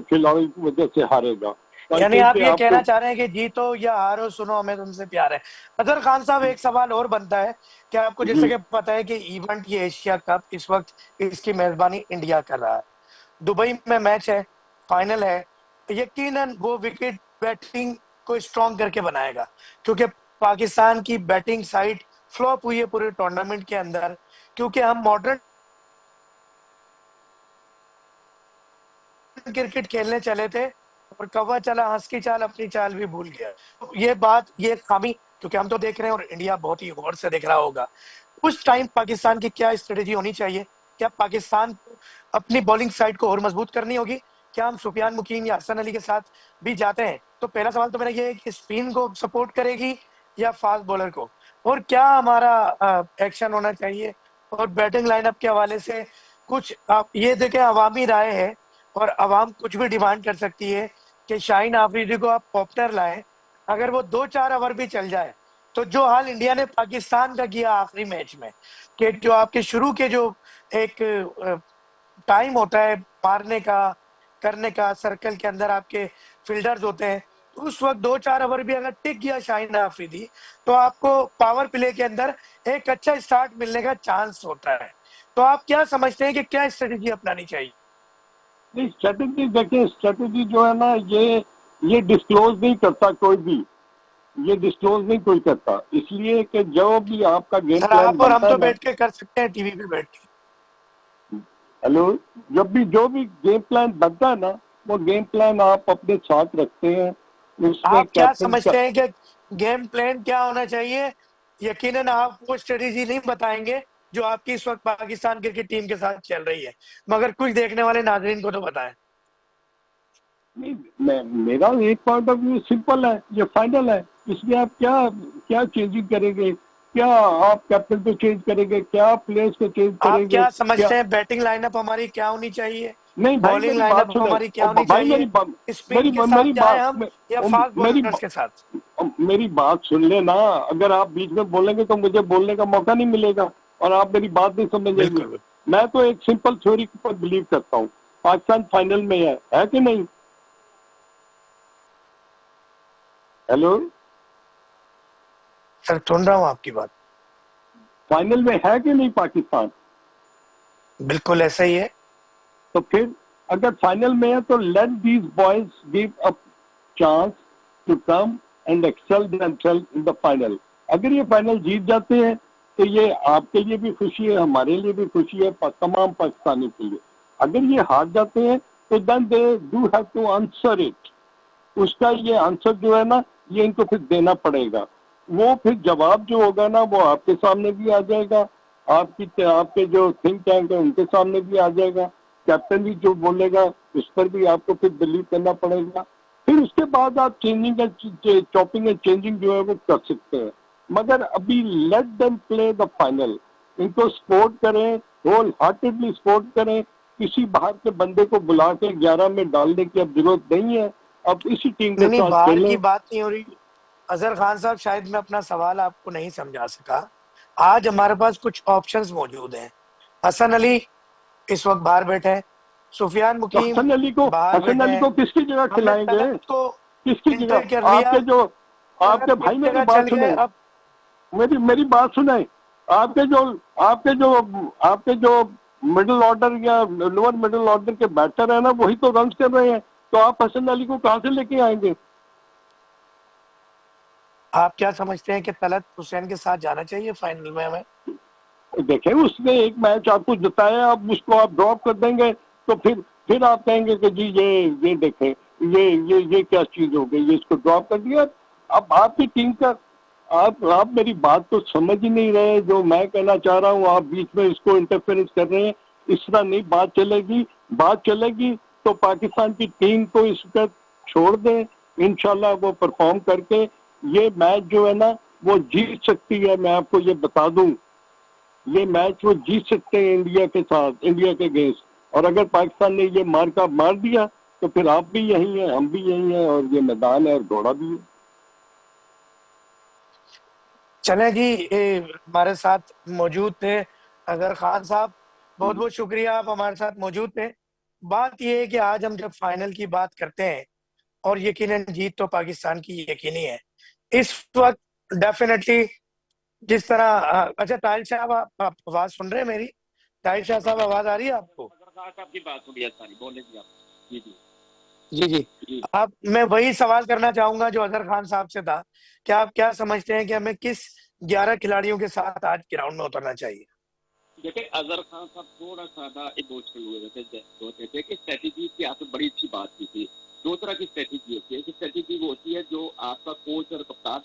खिलाड़ियों की वजह से हारेगा। तो आई यानी थिंक आप कि ये आपको कहना चाह रहे हैं कि जीतो या हारो, सुनो हमें तुमसे प्यार है। अजहर खान साहब, एक सवाल और बनता है कि आपको जैसे जी कि पता है कि इवेंट ये एशिया कप इस वक्त इसकी मेजबानी इंडिया कर रहा है। दुबई में मैच है, फाइनल है। यकीनन वो विकेट बैटिंग को स्ट्रॉन्ग करके बनाएगा, क्योंकि पाकिस्तान की बैटिंग साइड फ्लॉप हुई है पूरे टूर्नामेंट के अंदर, क्योंकि हम मॉडर्न क्रिकेट खेलने चले थे और कौवा चला हंस की चाल अपनी चाल भी भूल गया। ये बात, ये खामी, क्योंकि हम तो देख रहे हैं और इंडिया बहुत ही गौर से देख रहा होगा, उस टाइम पाकिस्तान की क्या स्ट्रेटेजी होनी चाहिए? क्या पाकिस्तान को अपनी बॉलिंग साइड को और मजबूत करनी होगी? क्या हम सुफियान मुकीम या हसन अली के साथ भी जाते हैं? तो पहला सवाल तो मेरा ये है कि स्पिन को सपोर्ट करेगी या फास्ट बॉलर को, और क्या हमारा एक्शन होना चाहिए? और बैटिंग लाइनअप के हवाले से कुछ आप ये देखें, अवामी राय है और अवाम कुछ भी डिमांड कर सकती है कि शाहीन आफरीदी को आप ओपनर लाएं। अगर वो 2-4 ओवर भी चल जाए तो जो हाल इंडिया ने पाकिस्तान का किया आखिरी मैच में, कि जो आपके शुरू के जो एक टाइम होता है मारने का, करने का, सर्कल के अंदर आपके फील्डर्स होते हैं, तो उस वक्त 2-4 ओवर भी अगर टिक गया शाहीन आफरीदी तो आपको पावर प्ले के अंदर एक अच्छा स्टार्ट मिलने का चांस होता है। तो आप क्या समझते हैं कि क्या स्ट्रेटेजी अपनानी चाहिए? नहीं, स्ट्रेटेजी देखिए, स्ट्रेटेजी जो है ना, ये डिस्क्लोज नहीं करता कोई भी, ये डिस्क्लोज नहीं कोई करता, इसलिए कि जो भी आपका गेम सर प्लान आप और हम बनता है तो ना। बैठ के कर सकते हैं टीवी पे बैठ के। हेलो, जब भी जो भी गेम प्लान बनता है ना, वो गेम प्लान आप अपने साथ रखते हैं, उसमें आप क्या कैप्टन का। समझते हैं कि गेम प्लान क्या होना चाहिए? यकीनन आप वो स्ट्रेटेजी नहीं बताएंगे जो आपकी इस वक्त पाकिस्तान क्रिकेट टीम के साथ चल रही है, मगर कुछ देखने वाले नाजरीन को तो बताएं। नहीं, मेरा एक पॉइंट ऑफ व्यू सिंपल है, ये फाइनल है, इसमें आप क्या क्या चेंजिंग करेंगे? क्या आप कैप्टन को चेंज करेंगे? क्या प्लेयर्स को चेंज आप करेंगे? क्या क्या? समझते हैं बैटिंग लाइनअप हमारी क्या होनी चाहिए? नहीं भाई, बॉलिंग मेरी बात लाइनअप सुने। हमारी क्या और होनी भाई चाहिए? स्पिन मेरी के साथ मेरी जाए बात हम या ओ, फास्ट मेरी बॉलर्स के साथ? मेरी बात सुन लेना। अगर आप बीच में बोलेंगे तो मुझे बोलने का मौका नहीं मिलेगा और आप मेरी बात नहीं समझेंगे। बिल्कुल। मैं तो एक सिंपल थ्योरी पर बिलीव करता हूँ, पाकिस्तान फाइनल में है कि नहीं? हेलो, सर सुन रहा हूँ आपकी बात। फाइनल में है कि नहीं पाकिस्तान? बिल्कुल ऐसा ही है। तो फिर अगर फाइनल में है तो let these boys give a chance to come and excel themselves in the final. अगर ये फाइनल जीत जाते हैं तो ये आपके लिए भी खुशी है, हमारे लिए भी खुशी है, तमाम पाकिस्तानी के लिए। अगर ये हार जाते हैं तो then they do have to answer it. उसका ये आंसर जो है ना, ये इनको फिर देना पड़ेगा। वो फिर जवाब जो होगा ना, वो आपके सामने भी आ जाएगा, आपके जो थिंक टैंक है उनके सामने भी आ जाएगा। कैप्टन भी जो बोलेगा उस पर भी आपको फिर बिलीव करना पड़ेगा। फिर उसके बाद आप changing and chopping and changing जो है वो कर सकते हैं। मगर अभी let them play the final. इनको सपोर्ट करें, होल हार्टेडली सपोर्ट करें। किसी बाहर के बंदे को बुला के 11 में डालने की अब जरूरत नहीं है। अब इसी टीम के नहीं नहीं, साथ बाहर की खेलें। बात नहीं हो रही। अजहर खान साहब, शायद मैं अपना सवाल आपको नहीं समझा सका। आज हमारे पास कुछ ऑप्शंस मौजूद हैं। हसन अली इस वक्त बाहर बैठे हैं, सुफियान तो मुकीम बाहर हसन बैठे अली हैं, को किसकी जगह हमने खिलाएंगे? तलत को किसकी इंटर कर जगह? लिया, आपके तलत भाई, एक मेरी जगह बात चल सुने, गए। अब मेरी बात सुने। आपके जो आपके जो आपके जो मिडिल ऑर्डर या लोअर मिडिल ऑर्डर के बैटर है ना, वही तो रन कर रहे हैं। तो आप हसन अली को कहां से लेके आएंगे? आप क्या समझते हैं कि तलत हुसैन के साथ जाना चाहिए फाइनल में हमें? देखें, उसने एक मैच आपको जिताया, अब उसको आप ड्रॉप कर देंगे तो फिर आप कहेंगे कि जी ये देखें, ये क्या चीज हो गई, ये इसको ड्रॉप कर दिया। अब आपकी टीम का आप मेरी बात तो समझ ही नहीं रहे। जो मैं कहना चाह रहा हूँ आप बीच में इसको इंटरफेरेंस कर रहे हैं। इस तरह नहीं बात चलेगी। बात चलेगी तो पाकिस्तान की टीम को इस पर छोड़ दें, इंशाल्लाह वो परफॉर्म करके ये मैच जो है ना वो जीत सकती है। मैं आपको ये बता दूं, ये मैच वो जीत सकते हैं इंडिया के साथ, इंडिया के अगेंस्ट। और अगर पाकिस्तान ने ये मार दिया तो फिर आप भी यही हैं, हम भी यही हैं, और ये मैदान है और घोड़ा भी है। चले जी, हमारे साथ मौजूद थे अजहर खान साहब, बहुत बहुत शुक्रिया, आप हमारे साथ मौजूद थे। बात यह है कि आज हम जब फाइनल की बात करते हैं, और यकीनन जीत तो पाकिस्तान की यकीनी है इस वक्त, डेफिनेटली। जिस तरह अच्छा ताहिल साहब, आप आवाज सुन रहे हैं मेरी? ताहिल शाह साहब, आवाज आ रही है आपको? अगर आपकी बात सुनिए सारी, बोले जी आप। जी जी। जी जी। जी। आप, मैं वही सवाल करना चाहूंगा जो अजहर खान साहब से था, क्या आप क्या समझते हैं कि हमें किस 11 खिलाड़ियों के साथ आज ग्राउंड में उतरना चाहिए? देखिए अजहर खान साहब थोड़ा सा ना इमोशनल हुए होते थे कि स्ट्रेटेजी की आपने बड़ी अच्छी बात की थी। दो तरह की स्ट्रेटेजी होती है। एक स्ट्रेटेजी वो होती है जो आपका कोच और कप्तान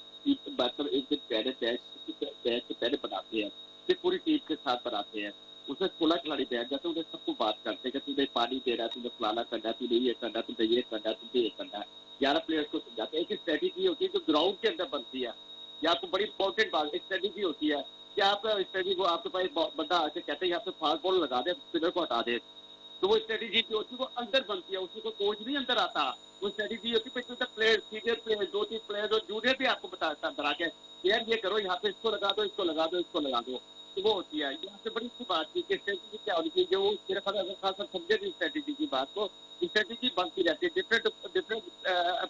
मतलब एक दिन पहले मैच से पहले बनाते हैं, फिर पूरी टीम के साथ बनाते हैं। उसमें 16 खिलाड़ी बैठ जाते हैं, उन्हें सबको बात करते हैं कि तुम्हें पानी देना है, तुम्हें फलाना करना, तुम्हें ये करना, तुम्हें ये करना, तुम्हें ये करना है। 11 प्लेयर्स को समझाते हैं। एक स्ट्रेटेजी होती है जो ग्राउंड के अंदर बनती है। ये आपको बड़ी इंपॉर्टेंट बात, एक स्ट्रेटेजी होती है कि आप स्ट्रेटेजी को आपके पास बंदा आके कहते हैं यहाँ पे फास्ट बॉल लगा दे, स्पिनर को हटा दे, तो वो स्ट्रेटेजी जो होती है वो अंदर बनती है, उसमें कोई कोच नहीं अंदर आता। वो स्ट्रेटेजी होती है प्लेयर, सीनियर प्लेयर, 2-3 प्लेयर और जूनियर भी आपको बताता डरा के यार ये करो, यहाँ पे इसको लगा दो, इसको लगा दो, इसको लगा दो। तो वो होती है। यहाँ से बड़ी अच्छी बात थी कि स्ट्रेटेजी क्या होनी चाहिए, जो वो सिर्फ अगर खास समझे नहीं स्ट्रेटेजी की बात को, स्ट्रेटेजी बनती रहती है। डिफरेंट डिफरेंट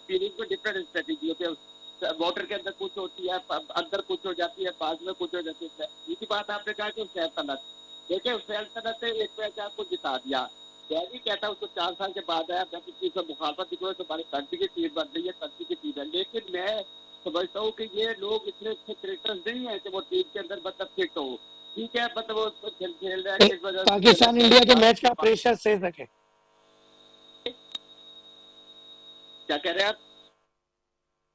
पीरियड में डिफरेंट स्ट्रेटेजी होती है। वाटर के अंदर कुछ होती है, अंदर कुछ हो जाती है, बाद में कुछ हो जाती है। इसी बात आपने कहा कि सैफ तलत, देखिए सैफ तलत ने एक मैच आपको जिता दिया। मैं नहीं कहता उसको 4 साल के बाद आया, मैं किसी से मुखालफत दिखो, तुम्हारी कंट्री की टीम बन रही है, कंट्री की टीम है, लेकिन मैं समझता हूँ कि ये लोग इतने अच्छे क्रिकेटर्स नहीं है कि वो टीम के अंदर मतलब फिट हो। ठीक है, मतलब वो खेल रहा है किस वजह से खेल पाकिस्तान इंडिया के मैच का प्रेशर सह सके? क्या कह रहे हैं आप?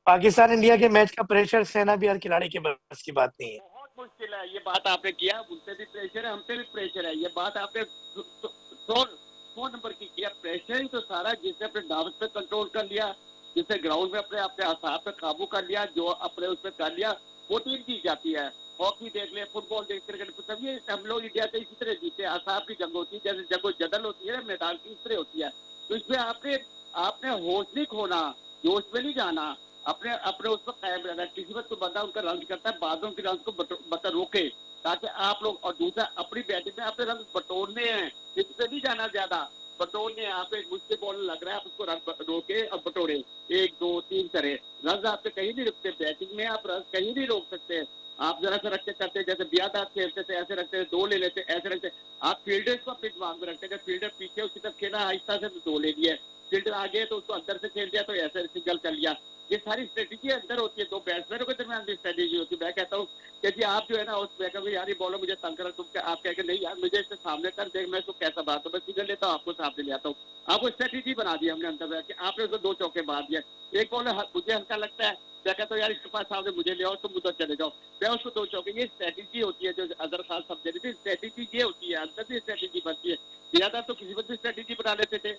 पाकिस्तान इंडिया के मैच का प्रेशर सहना भी हर खिलाड़ी के बस की बात नहीं है। बहुत मुश्किल है। ये बात आपने किया, उनसे भी प्रेशर है, हमसे भी प्रेशर है। ये बात आपने 100 नंबर की किया। प्रेशर ही तो सारा, जिसने अपने नर्व पे कंट्रोल कर लिया, जिसने ग्राउंड में अपने अपने असाब पे काबू कर लिया, जो अपने उस पर कर लिया, वो टीम जीत जाती है। हॉकी देख ले, फुटबॉल देख, क्रिकेट, सब ये हम लोग इंडिया से इसी तरह जीते। असाब की जंग होती है, जैसे जंगो जदल होती है मैदान की, इस तरह होती है। तो इसमें आपने आपने होश नहीं खोना, जोश में नहीं जाना, अपने अपने उस पर कायम रहना। किसी वक्त तो बंदा उनका रन करता है, बादलों के रन को मतलब रोके, ताकि आप लोग, और दूसरा अपनी बैटिंग में अपने रन बटोरने हैं, इस पे नहीं जाना ज्यादा। बटोरने, आप एक मुझसे बॉल लग रहा है, आप उसको रन रोके और बटोरे, 1 2 3 करे। रन आपके कहीं नहीं रुकते, बैटिंग में आप रन कहीं नहीं रोक सकते। आप जरा सा रखते करते, जैसे बियादात खेलते थे ऐसे रखते थे, 2 ले लेते, ऐसे रखते। आप फील्डर्स को अपने दिमाग में रखते थे, फील्डर पीछे उसकी तरफ खेला, आहिस्ता से 2 ले लिए, फील्डर आगे तो उसको अंदर से खेल दिया, तो ऐसे सिंगल कर लिया। ये सारी स्ट्रेटेजी अंदर होती है। 2 बैट्समैनों के दरमियान भी स्ट्रेटेजी होती है। मैं कहता हूँ कि जी आप जो है ना, उस मैं कहूँ यार ये बॉलर मुझे तंग कर, तुम आप कह के नहीं यार मुझे इससे सामने कर, देख मैं इसको कैसा बात हूँ, मैं सिंगल लेता हूँ, आपको सामने ले आता हूँ। आपको स्ट्रेटेजी बना दी हमने अंदर बैठ के, आपने उसको 2 चौके मार दिया। एक बॉलर मुझे हल्का लगता है, मैं कहता हूँ यार इसके पास सामने मुझे ले आओ, तुम उधर चले जाओ, मैं उसको 2 चौके। ये स्ट्रेटेजी होती है जो अजहर खान समझे नहीं थे। स्ट्रेटेजी ये होती है, अंदर भी स्ट्रेटेजी बनती है। ज्यादा तो किसी वक्त भी स्ट्रेटेजी बना लेते थे।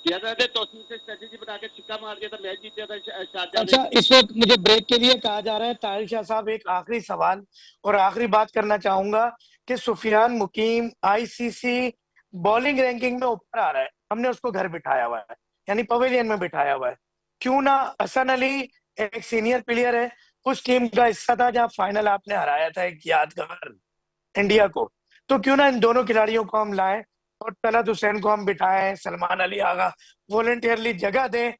ज्यादा तो स्ट्रेटेजी बना के छिक्का मार दिया था, मैच जीत था शारजा में। अच्छा, इस वक्त मुझे ब्रेक के लिए कहा जा रहा है। ताहिर शाह साहब, एक आखिरी सवाल और आखिरी बात करना चाहूंगा कि सुफियान मुकीम आईसीसी बॉलिंग रैंकिंग में ऊपर आ रहा है, हमने उसको घर बिठाया हुआ है, यानी पवेलियन में बिठाया हुआ है। क्यों ना हसन अली, एक सीनियर प्लेयर है, उस टीम का हिस्सा था जहां फाइनल आपने हराया था एक यादगार इंडिया को, तो क्यों ना इन दोनों खिलाड़ियों को हम लाएं और तलत हुसैन को हम बिठाएं, सलमान अली आगा वॉलेंटियरली जगह दें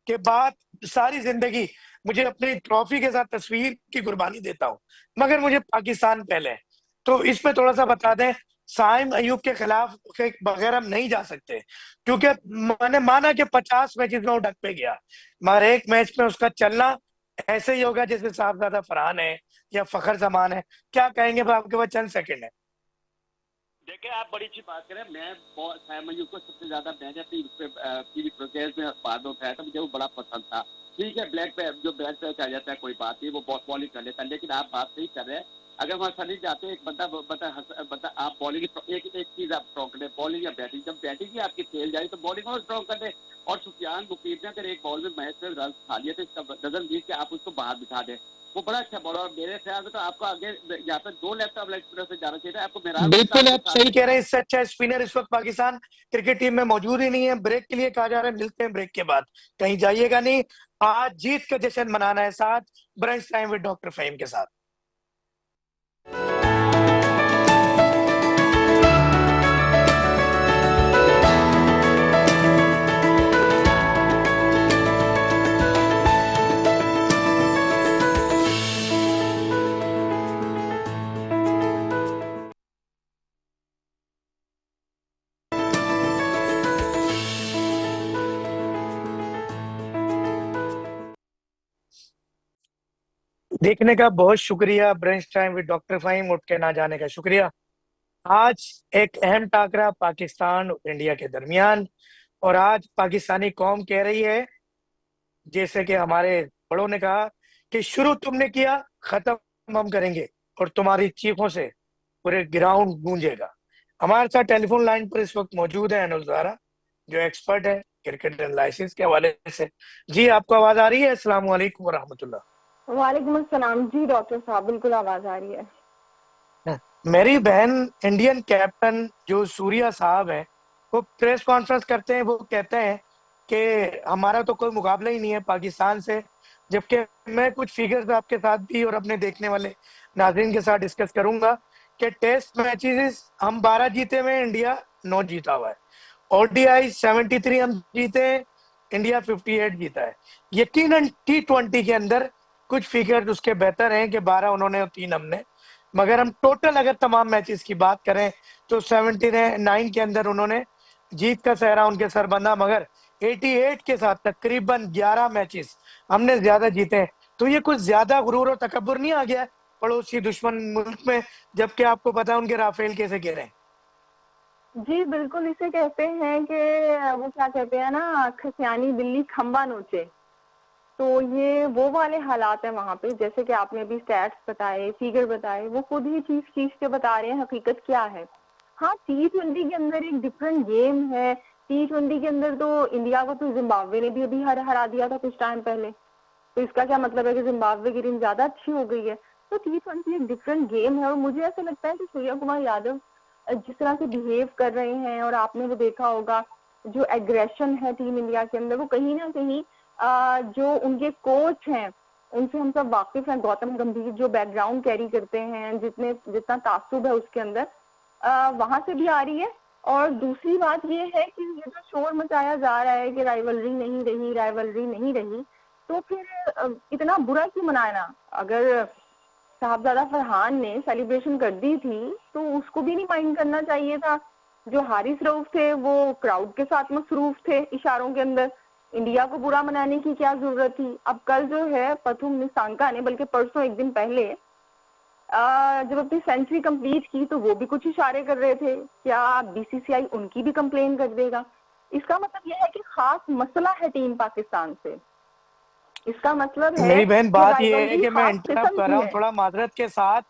के बाद सारी जिंदगी मुझे अपनी ट्रॉफी के साथ तस्वीर की कुर्बानी देता हूं, मगर मुझे पाकिस्तान पहले है। तो इस पे थोड़ा सा बता दें, साइम अयूब के खिलाफ के बगैर हम नहीं जा सकते, क्योंकि मैंने माना कि 50 मैचेस में वो ढक पे गया, मगर एक मैच में उसका चलना ऐसे ही होगा जैसे साहबजादा फरहान है या फखर जमान है। क्या कहेंगे? आपके पास चंद सेकंड है। देखिए आप बड़ी अच्छी बात करें। मैं साइम अयूब को सबसे ज्यादा मैंने अपनी टीवी प्रोग्राम में बाद में उठाया था, मुझे वो बड़ा पसंद था। ठीक है, ब्लैक पे जो ब्लैक पे आ जाता है कोई बात नहीं, वो बहुत बॉलिंग कर लेता है, लेकिन आप बात नहीं कर रहे हैं। अगर वहाँ सनी जाते एक बंदा बंदा आप बॉलिंग एक एक चीज आप स्ट्रॉन्ग करें, बॉलिंग या बैटिंग। जब बैटिंग ही आपकी खेल जाए तो बॉलिंग और स्ट्रॉन्ग कर दे। और सुफियान मुकीम ने अगर एक बॉल में मैच में रन खा लिया तो इसका डजन लीड के आप उसको बाहर बिठा दें, वो बड़ा अच्छा बॉलर। मेरे ख्याल में तो आपको आगे यहाँ पे 2 लेफ्ट ऑफ लेग स्पिनर से जाना चाहिए, आपको मेहराज बिल्कुल, आप साथ सही कह रहे हैं। इससे अच्छा स्पिनर इस वक्त पाकिस्तान क्रिकेट टीम में मौजूद ही नहीं है। ब्रेक के लिए कहा जा रहा है, मिलते हैं ब्रेक के बाद, कहीं जाइएगा नहीं। आज जीत का जश्न मनाना है साथ brunch time with doctor Faheem के साथ। देखने का बहुत शुक्रिया। Brunch time with doctor Fahim, उठ के ना जाने का शुक्रिया। आज एक अहम टाकरा पाकिस्तान और इंडिया के दरमियान, और आज पाकिस्तानी कौम कह रही है, जैसे कि हमारे बड़ों ने कहा, कि शुरू तुमने किया, खत्म हम करेंगे, और तुम्हारी चीखों से पूरे ग्राउंड गूंजेगा। हमारे साथ टेलीफोन लाइन पर इस वक्त मौजूद है अनुज दारा, जो एक्सपर्ट है क्रिकेट एनालिसिस के हवाले से। जी, आपको आवाज आ रही है? अस्सलाम वालेकुम वरहमतुल्लाह। वालेकुम अस्सलाम जी डॉक्टर साहब, बिल्कुल आवाज आ रही है। मेरी बहन इंडियन कैप्टन जो सूर्या साहब हैं, वो प्रेस कॉन्फ्रेंस करते हैं, वो कहते हैं कि हमारा तो कोई मुकाबला ही नहीं है पाकिस्तान से। जबकि मैं कुछ फिगर्स आपके साथ भी और अपने देखने वाले नाज़रीन के साथ डिस्कस करूंगा कि टेस्ट मैचेस हम 12 जीते हुए, इंडिया 9 जीता हुआ है। ओडीआई 73 हम जीते हैं, इंडिया 58 जीता है। यकीनन T20 के अंदर कुछ फिगर्स उसके बेहतर हैं कि 12 उन्होंने और 3 हमने। मगर हम टोटल अगर तमाम मैचेस की बात करें तो 79 के अंदर उन्होंने जीत का सहरा उनके सर बंधा, मगर 88 के साथ तकरीबन 11 मैचेस हमने ज्यादा जीते हैं। तो ये कुछ ज्यादा गुरूर और तकब्बुर नहीं आ गया है पड़ोसी दुश्मन मुल्क में, जबकि आपको पता है उनके राफेल कैसे गिरे हैं? जी बिल्कुल, इसे कहते हैं कि वो क्या कहते हैं ना, खसियानी बिल्ली खंबा नोचे। तो ये वो वाले हालात हैं वहां पे, जैसे कि आपने अभी स्टैट्स बताए, फिगर बताए, वो खुद ही चीज खींच के बता रहे हैं हकीकत क्या है। हाँ, T20 के अंदर एक डिफरेंट गेम है। T20 के अंदर तो इंडिया को तो जिम्बाब्वे ने भी अभी हरा दिया था कुछ टाइम पहले। तो इसका क्या मतलब है कि जिम्बाब्वे की टीम ज्यादा अच्छी हो गई है? तो T20 एक डिफरेंट गेम है, और मुझे ऐसा लगता है कि सूर्या कुमार यादव जिस तरह से बिहेव कर रहे हैं, और आपने वो देखा होगा जो एग्रेशन है टीम इंडिया के अंदर, वो कहीं ना कहीं जो उनके कोच हैं उनसे हम सब वाकिफ हैं। गौतम गंभीर जो बैकग्राउंड कैरी करते हैं, जितना तासुब है उसके अंदर, वहां से भी आ रही है। और दूसरी बात ये है कि ये जो शोर मचाया जा रहा है कि राइवलरी नहीं रही, तो फिर इतना बुरा क्यों मनाना? अगर साहबजादा फरहान ने सेलिब्रेशन कर दी थी तो उसको भी नहीं माइंड करना चाहिए था। जो हारिस रऊफ थे वो क्राउड के साथ मसरूफ थे इशारों के अंदर। इंडिया को बुरा मनाने की क्या जरूरत थी? अब कल जो है पथुम निसांका ने, बल्कि परसों एक दिन पहले जब अपनी सेंचुरी कंप्लीट की, तो वो भी कुछ इशारे कर रहे थे, क्या बीसीसीआई उनकी भी कंप्लेन कर देगा? इसका मतलब यह है कि खास मसला है टीम पाकिस्तान से। इसका मतलब है मेरी बहन, कि बात ये है राइवलरी कि मैं खास इंटरप्ट किस्म कर की रहा हूँ है। थोड़ा माजरत के साथ,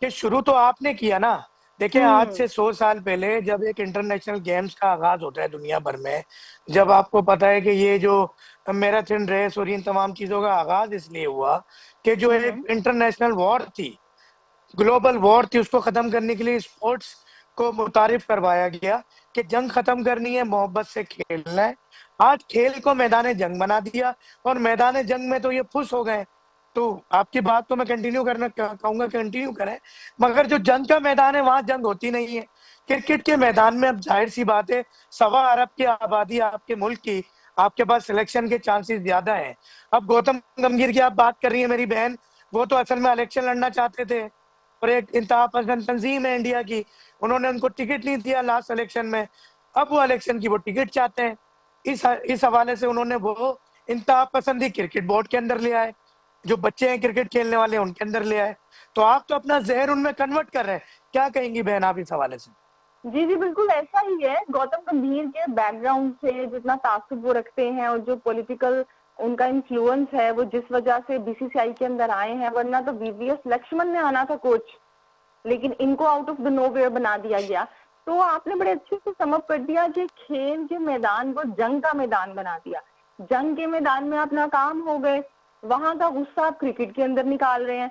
कि शुरू तो आपने किया ना। देखिए, आज से 100 साल पहले जब एक इंटरनेशनल गेम्स का आगाज होता है दुनिया भर में, जब आपको पता है कि ये जो मैराथन रेस और इन तमाम चीजों का आगाज इसलिए हुआ कि जो एक इंटरनेशनल वॉर थी, ग्लोबल वॉर थी, उसको खत्म करने के लिए स्पोर्ट्स को मुतारिफ करवाया गया कि जंग खत्म करनी है, मोहब्बत से खेलना है। आज खेल को मैदान जंग बना दिया, और मैदान जंग में तो ये फुस हो गए। तो आपकी बात तो मैं कंटिन्यू करना कहूंगा, कंटिन्यू करें, मगर जो जंग का मैदान है वहां जंग होती नहीं है। क्रिकेट के मैदान में अब जाहिर सी बात है, 1.25 अरब की आबादी आपके मुल्क की, आपके पास सिलेक्शन के चांसेस ज्यादा हैं। अब गौतम गंभीर की आप बात कर रही है मेरी बहन, वो तो असल में इलेक्शन लड़ना चाहते थे, और एक इंतहा पसंद तंजीम है इंडिया की, उन्होंने उनको टिकट नहीं दिया लास्ट इलेक्शन में। अब वो इलेक्शन की वो टिकट चाहते हैं। इस हवाले से उन्होंने वो इंतहा पसंदी क्रिकेट बोर्ड के अंदर ले आए, जो बच्चे हैं क्रिकेट खेलने वाले उनके अंदर ले आए। तो आप तो अपना जहर उनमें कन्वर्ट कर रहे हैं। क्या कहेंगी बहन आप इस हवाले से? जी जी बिल्कुल ऐसा ही है। गौतम गंभीर के बैकग्राउंड से जितना तासुब वो रखते हैं, और जो पॉलिटिकल उनका इन्फ्लुएंस है, वो जिस वजह से बीसीसीआई के अंदर आए हैं, वरना तो वीवीएस लक्ष्मण ने आना था कोच, लेकिन इनको आउट ऑफ द नोवेयर बना दिया गया। तो आपने बड़े अच्छे से समअप कर दिया कि खेल के मैदान को जंग का मैदान बना दिया। जंग के मैदान में आप नाकाम हो गए, वहां का गुस्सा आप क्रिकेट के अंदर निकाल रहे हैं।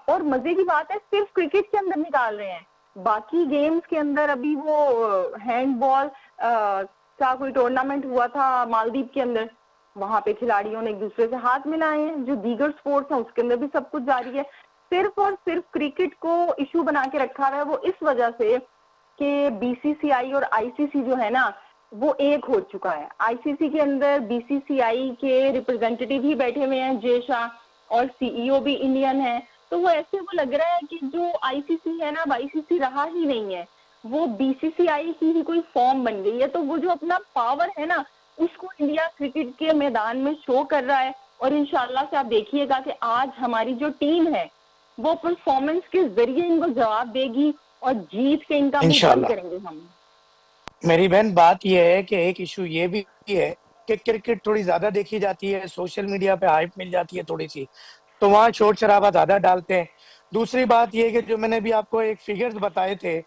और मजे की बात है, सिर्फ क्रिकेट के अंदर निकाल रहे हैं, बाकी गेम्स के अंदर। अभी वो हैंडबॉल का कोई टूर्नामेंट हुआ था मालदीव के अंदर, वहां पे खिलाड़ियों ने एक दूसरे से हाथ मिलाए हैं। जो दीगर स्पोर्ट्स हैं उसके अंदर भी सब कुछ जारी है। सिर्फ और सिर्फ क्रिकेट को इशू बना के रखा हुआ है, वो इस वजह से कि बीसीसीआई और आईसीसी जो है ना, वो एक हो चुका है। आईसीसी के अंदर बीसीसीआई के रिप्रेजेंटेटिव ही बैठे हुए हैं, जय शाह, और सीईओ भी इंडियन है। तो वो ऐसे वो लग रहा है कि जो आईसीसी है ना, आईसीसी रहा ही नहीं है, वो बीसीसीआई की ही कोई फॉर्म बन गई है। तो वो जो अपना पावर है ना, उसको इंडिया क्रिकेट के मैदान में शो कर रहा है, और इंशाल्लाह से आप देखिएगा कि आज हमारी जो टीम है वो परफॉर्मेंस के जरिए इनको जवाब देगी और जीत के इनका मुंह बंद इंशाल्लाह। करेंगे हम। मेरी बहन, बात यह है कि एक इशू ये भी है कि क्रिकेट थोड़ी ज्यादा देखी जाती है, सोशल मीडिया पे हाइप मिल जाती है थोड़ी सी, तो वहाँ शोर शराबा ज्यादा डालते हैं। दूसरी बात ये है कि जो मैंने भी आपको एक फिगर्स बताए थे,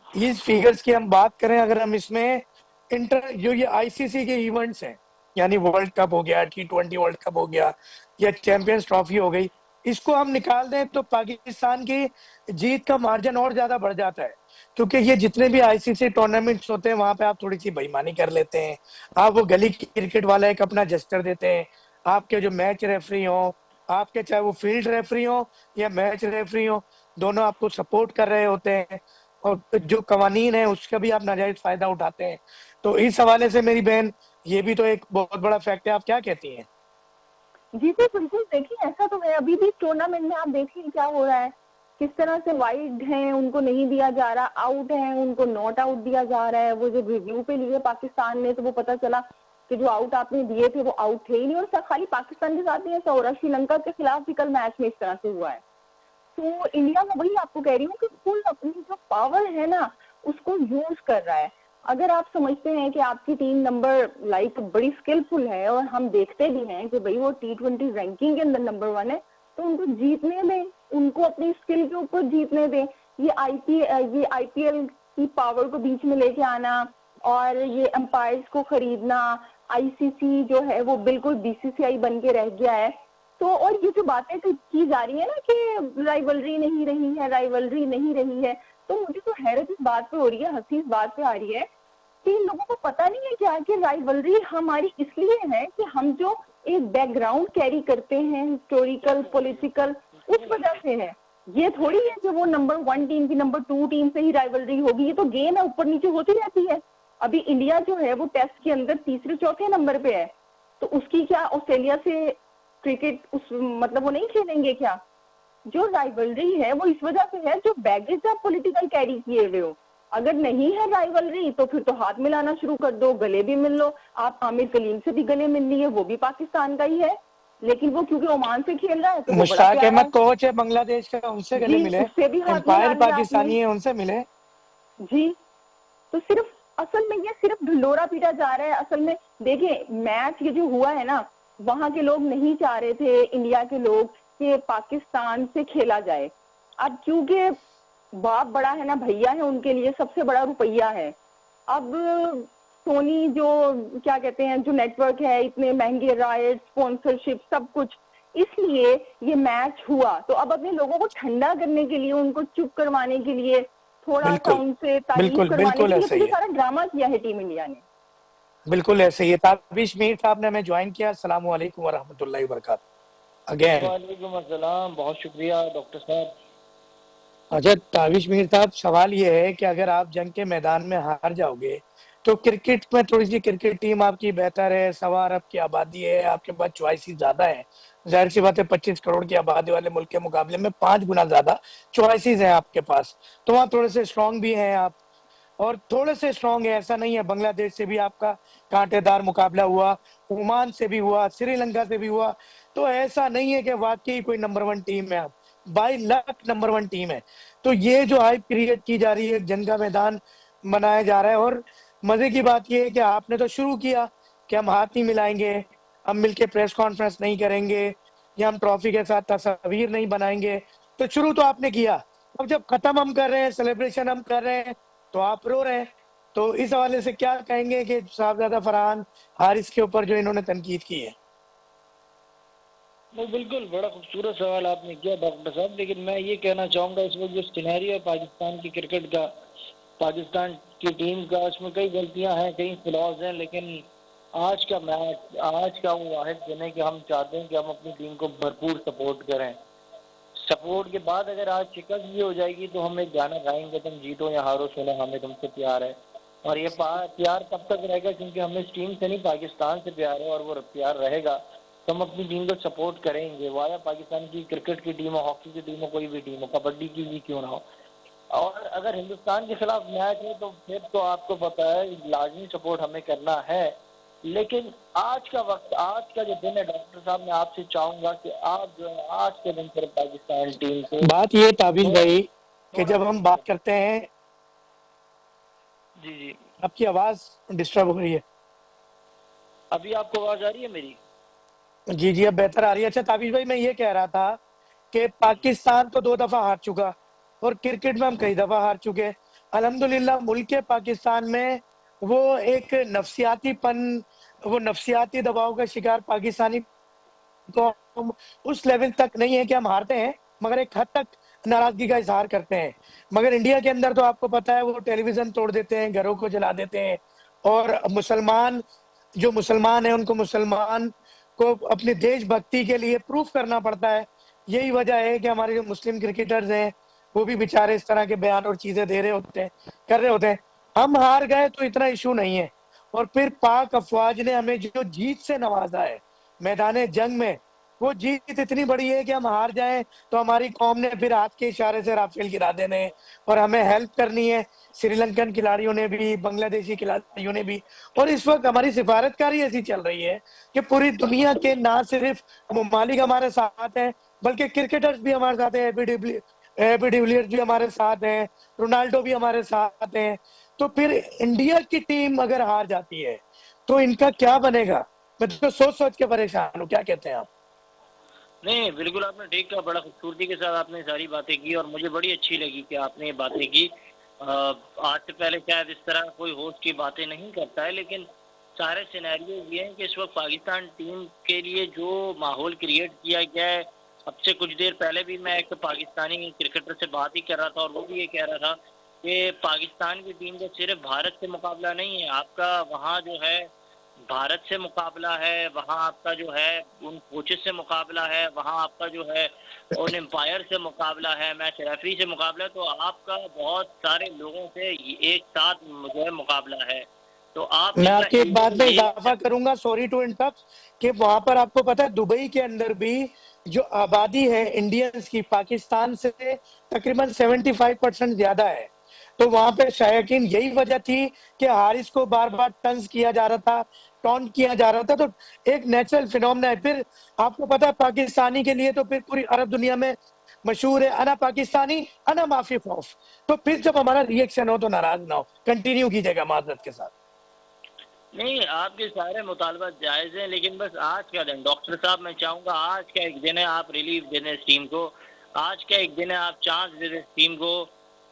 इस फिगर्स की हम बात करें, अगर हम इसमें इंटर जो ये आईसीसी के इवेंट्स हैं, यानी वर्ल्ड कप हो गया, T20 वर्ल्ड कप हो गया, या चैंपियंस ट्रॉफी हो गई, इसको हम निकाल दें तो पाकिस्तान की जीत का मार्जिन और ज्यादा बढ़ जाता है। क्योंकि ये जितने भी आईसीसी टूर्नामेंट्स होते हैं वहां पे आप थोड़ी सी बेईमानी कर लेते हैं, आप वो गली क्रिकेट वाला एक अपना जस्टर देते हैं, आपके जो मैच रेफरी हो, आपके चाहे वो फील्ड रेफरी हो या मैच रेफरी हो, दोनों आपको सपोर्ट कर रहे होते हैं, और जो कवानीन है उसका भी आप नाजायज फायदा उठाते हैं। तो इस हवाले से मेरी बहन, ये भी तो एक बहुत बड़ा फैक्ट है, आप क्या कहती हैं? जी जी बिल्कुल, देखिए ऐसा तो है, अभी भी टूर्नामेंट में आप देखिए क्या हो रहा है, किस तरह से वाइड हैं उनको नहीं दिया जा रहा, आउट हैं उनको नॉट आउट दिया जा रहा है। वो जो रिव्यू पे लिए पाकिस्तान ने तो वो पता चला कि जो आउट आपने दिए थे वो आउट थे ही नहीं। और खाली पाकिस्तान के साथ नहीं ऐसा हो रहा, श्रीलंका के खिलाफ भी कल मैच में इस तरह से हुआ है। तो इंडिया में वही आपको कह रही हूँ कि फुल अपनी जो पावर है ना उसको यूज कर रहा है। अगर आप समझते हैं कि आपकी टीम नंबर बड़ी स्किलफुल है, और हम देखते भी हैं कि भाई वो T20 रैंकिंग के अंदर नंबर 1 है, तो उनको जीतने दें, उनको अपनी स्किल के ऊपर जीतने दें। ये आईपीएल की पावर को बीच में लेके आना और ये अंपायर्स को खरीदना, आईसीसी जो है वो बिल्कुल बीसीसीआई बन के रह गया है। तो और ये जो बातें की जा रही है ना कि राइवलरी नहीं रही है, राइवलरी नहीं रही है, तो मुझे तो हैरत इस बात पे हो रही है, हंसी इस बात पे आ रही है कि इन लोगों को पता नहीं है क्या कि राइवलरी हमारी इसलिए है कि हम जो एक बैकग्राउंड कैरी करते हैं हिस्टोरिकल पॉलिटिकल, उस वजह से है। ये थोड़ी है कि वो नंबर 1 टीम की नंबर 2 टीम से ही राइवलरी होगी, ये तो गेम है, ऊपर नीचे होती रहती है। अभी इंडिया जो है वो टेस्ट के अंदर तीसरे चौथे नंबर पे है, तो उसकी क्या ऑस्ट्रेलिया से क्रिकेट मतलब वो नहीं खेलेंगे क्या? जो राइवलरी है वो इस वजह से है जो बैगेज आप पॉलिटिकल कैरी किए हुए हो। अगर नहीं है राइवलरी तो फिर तो हाथ मिलाना शुरू कर दो, गले भी मिल लो। आप आमिर कलीम से भी गले मिल लिए, वो भी पाकिस्तान का ही है, लेकिन वो क्योंकि ओमान से खेल रहा है तो वो बड़ा मुश्ताक प्यारा अहमद है। कोच है बांग्लादेश का, उनसे गले जी, मिले। उससे भी हाथ मिला एम्पायर लिया पाकिस्तानी आपने। है, उनसे मिले। जी, तो सिर्फ असल में ये सिर्फ ढिंडोरा पीटा जा रहा है। असल में देखिए मैच ये जो हुआ है ना, वहां के लोग नहीं चाह रहे थे, इंडिया के लोग, कि पाकिस्तान से खेला जाए। अब क्योंकि बाप बड़ा है ना, भैया है, उनके लिए सबसे बड़ा रुपया है। अब सोनी जो क्या कहते हैं जो नेटवर्क है, इतने महंगे राइट, स्पॉन्सरशिप, सब कुछ, इसलिए ये मैच हुआ। तो अब अपने लोगों को ठंडा करने के लिए, उनको चुप करवाने के लिए, थोड़ा सा बिल्कुल उनसे तारीफ बिल्कुल करवाने बिल्कुल के लिए, ऐसे तो ही ये है, सारा ड्रामा किया है टीम इंडिया ने। बिल्कुल ऐसे ही है। ताबिश मीर साहब ने हमें ज्वाइन किया। अस्सलाम वालेकुम व रहमतुल्लाहि व बरकातहू। अगेन वालेकुम अस्सलाम, बहुत शुक्रिया डॉक्टर साहब। अच्छा ताबिश मीर साहब, सवाल ये है कि अगर आप जंग के मैदान में हार जाओगे तो क्रिकेट में थोड़ी सी क्रिकेट टीम आपकी बेहतर है, 1.25 अरब की आबादी है, आपके पास चॉइसेस ज्यादा है, जाहिर सी बात है 25 करोड़ की आबादी वाले मुल्क के मुकाबले में 5 गुना ज्यादा चॉइसेस हैं आपके पास, तो वहाँ थोड़े से स्ट्रांग भी हैं आप, और थोड़े से स्ट्रांग है, ऐसा नहीं है। बांग्लादेश से भी आपका कांटेदार मुकाबला हुआ, ओमान से भी हुआ, श्रीलंका से भी हुआ, तो ऐसा नहीं है कि वाकई कोई नंबर 1 टीम है। आप बाई लक नंबर 1 टीम है। तो ये जो हाइप क्रिएट की जा रही है, जंग का मैदान बनाया जा रहा है, और मजे की बात ये है कि आपने तो शुरू किया कि हम हाथ नहीं मिलाएंगे, हम मिलके प्रेस कॉन्फ्रेंस नहीं करेंगे, या हम ट्रॉफी के साथ तस्वीर नहीं बनाएंगे, तो शुरू तो आपने किया। अब जब खत्म हम कर रहे हैं, सेलिब्रेशन हम कर रहे हैं, तो आप रो रहे हैं। तो इस हवाले से क्या कहेंगे कि साहबजादा फरहान हारिस के ऊपर जो इन्होंने तनकीद की है? वो बिल्कुल बड़ा खूबसूरत सवाल आपने किया डॉक्टर साहब, लेकिन मैं ये कहना चाहूँगा इस वक्त जो सिनेरियो है पाकिस्तान की क्रिकेट का, पाकिस्तान की टीम का, उसमें कई गलतियां हैं, कई फ्लॉज हैं, लेकिन आज का मैच, आज का वो वाहिद दिन है कि हम चाहते हैं कि हम अपनी टीम को भरपूर सपोर्ट करें। सपोर्ट के बाद अगर आज शिकस्त भी हो जाएगी तो हम एक गाना गाएंगे, तुम जीतो या हारो सोना हमें तुमसे प्यार है। और ये प्यार तब तक रहेगा क्योंकि हमें इस टीम से नहीं पाकिस्तान से प्यार है, और वो प्यार रहेगा तो हम अपनी टीम को सपोर्ट करेंगे। वाया पाकिस्तान की क्रिकेट की टीम हो, हॉकी की टीम हो, कोई भी टीम हो, कबड्डी की भी क्यों ना हो। और अगर हिंदुस्तान के खिलाफ मैच है तो फिर तो आपको पता है लाजमी सपोर्ट हमें करना है। लेकिन आज का वक्त, आज का जो दिन है डॉक्टर साहब, मैं आपसे चाहूंगा कि आप जो है आज के दिन पर पाकिस्तान टीम को बात ये ताबिश भाई कि थोड़ा जब हम बात करते हैं, जी जी, आपकी आवाज डिस्टर्ब हो रही है। अभी आपको आवाज आ रही है मेरी? जी जी, अब बेहतर आ रही है। अच्छा ताबिश भाई, मैं ये कह रहा था कि पाकिस्तान तो 2 दफा हार चुका और क्रिकेट में हम कई दफा हार चुके। अल्हम्दुलिल्लाह मुल्क के पाकिस्तान में वो एक नफसियातीपन, वो नफसियाती दबाव का शिकार पाकिस्तानी कौम उस लेवल तक नहीं है कि हम हारते हैं, मगर एक हद तक नाराजगी का इजहार करते हैं। मगर इंडिया के अंदर तो आपको पता है वो टेलीविजन तोड़ देते हैं, घरों को जला देते हैं, और मुसलमान जो मुसलमान है उनको मुसलमान को अपनी देशभक्ति के लिए प्रूफ करना पड़ता है। यही वजह है कि हमारे जो मुस्लिम क्रिकेटर्स हैं वो भी बेचारे इस तरह के बयान और चीजें दे रहे होते हैं, कर रहे होते हैं। हम हार गए तो इतना इशू नहीं है, और फिर पाक अफवाज ने हमें जो जीत से नवाजा है मैदान जंग में, वो जीत इतनी बड़ी है कि हम हार जाएं तो हमारी कौम ने फिर हाथ के इशारे से राफेल गिरा देने हैं और हमें हेल्प करनी है। श्रीलंकन खिलाड़ियों ने भी, बांग्लादेशी खिलाड़ियों ने भी, और इस वक्त हमारी सिफारतकारी ऐसी चल रही है कि पूरी दुनिया के ना सिर्फ ममालिक हमारे साथ हैं, बल्कि क्रिकेटर्स भी हमारे साथ हैं। एबी डिविलियर्स भी हमारे साथ हैं, रोनाल्डो भी हमारे साथ हैं। तो फिर इंडिया की टीम अगर हार जाती है तो इनका क्या बनेगा? मैं तो सोच सोच के परेशान हूँ। क्या कहते हैं आप? नहीं, बिल्कुल आपने ठीक कहा, बड़ा खूबसूरती के साथ आपने सारी बातें की और मुझे बड़ी अच्छी लगी कि आपने ये बातें की। आज से पहले शायद इस तरह कोई होस्ट की बातें नहीं करता है, लेकिन सारे सिनेरियो ये हैं कि इस वक्त पाकिस्तान टीम के लिए जो माहौल क्रिएट किया गया है। अब से कुछ देर पहले भी मैं एक पाकिस्तानी क्रिकेटर से बात ही कर रहा था और वो भी ये कह रहा था कि पाकिस्तान की टीम का सिर्फ भारत से मुकाबला नहीं है, आपका वहाँ जो है भारत से मुकाबला है, वहाँ आपका जो है उन कोचेस से मुकाबला है, वहाँ आपका जो है उन एम्पायर से मुकाबला है, मैच रेफरी से मुकाबला है, तो आपका बहुत सारे लोगों से एक साथ जो है मुकाबला है। तो आप मैं आपकी एक बात में एक इजाफा करूंगा, सॉरी टू इंटरप्ट, कि वहां पर आपको पता है दुबई के अंदर भी जो आबादी है इंडियंस की पाकिस्तान से तकरीबन 75% ज्यादा है। तो वहां पे शायकीन यही वजह थी कि हारिस को बार बार तंज किया जा रहा था, टॉन्ट किया जा रहा था। तो एक नेचुरल फिनोमेना है। फिर आपको पता है पाकिस्तानी के लिए तो फिर पूरी अरब दुनिया में मशहूर है, अना पाकिस्तानी अना माफी खौफ। तो फिर जब हमारा रिएक्शन हो तो नाराज ना हो, कंटिन्यू कीजिएगा माजरत के साथ। नहीं, आपके सारे मुतालबात जायज़ हैं, लेकिन बस आज का दिन डॉक्टर साहब, मैं चाहूँगा आज का एक दिन है, आप रिलीफ दे दें इस टीम को। आज का एक दिन है, आप चांस दे दें इस टीम को।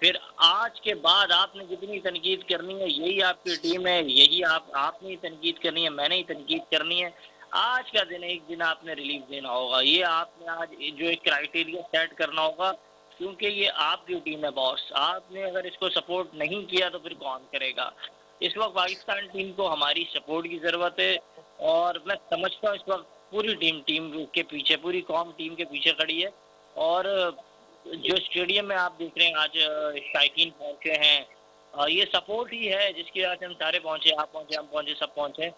फिर आज के बाद आपने जितनी तनकीद करनी है, यही आपकी टीम है, यही आपने ही तनकीद करनी है, मैंने ही तनकीद करनी है। आज का दिन एक दिन आपने रिलीफ देना होगा, ये आपने आज जो एक क्राइटेरिया सेट करना होगा, क्योंकि ये आपकी टीम है बॉस। आपने अगर इसको सपोर्ट नहीं किया तो फिर कौन करेगा? इस वक्त पाकिस्तान टीम को हमारी सपोर्ट की ज़रूरत है और मैं समझता हूँ इस वक्त पूरी टीम के पीछे, पूरी कौम टीम के पीछे खड़ी है। और जो स्टेडियम में आप देख रहे हैं आज शायकीन पहुंचे हैं, ये सपोर्ट ही है जिसकी वजह से हम सारे पहुंचे, आप पहुंचे, हम पहुंचे, सब पहुंचे।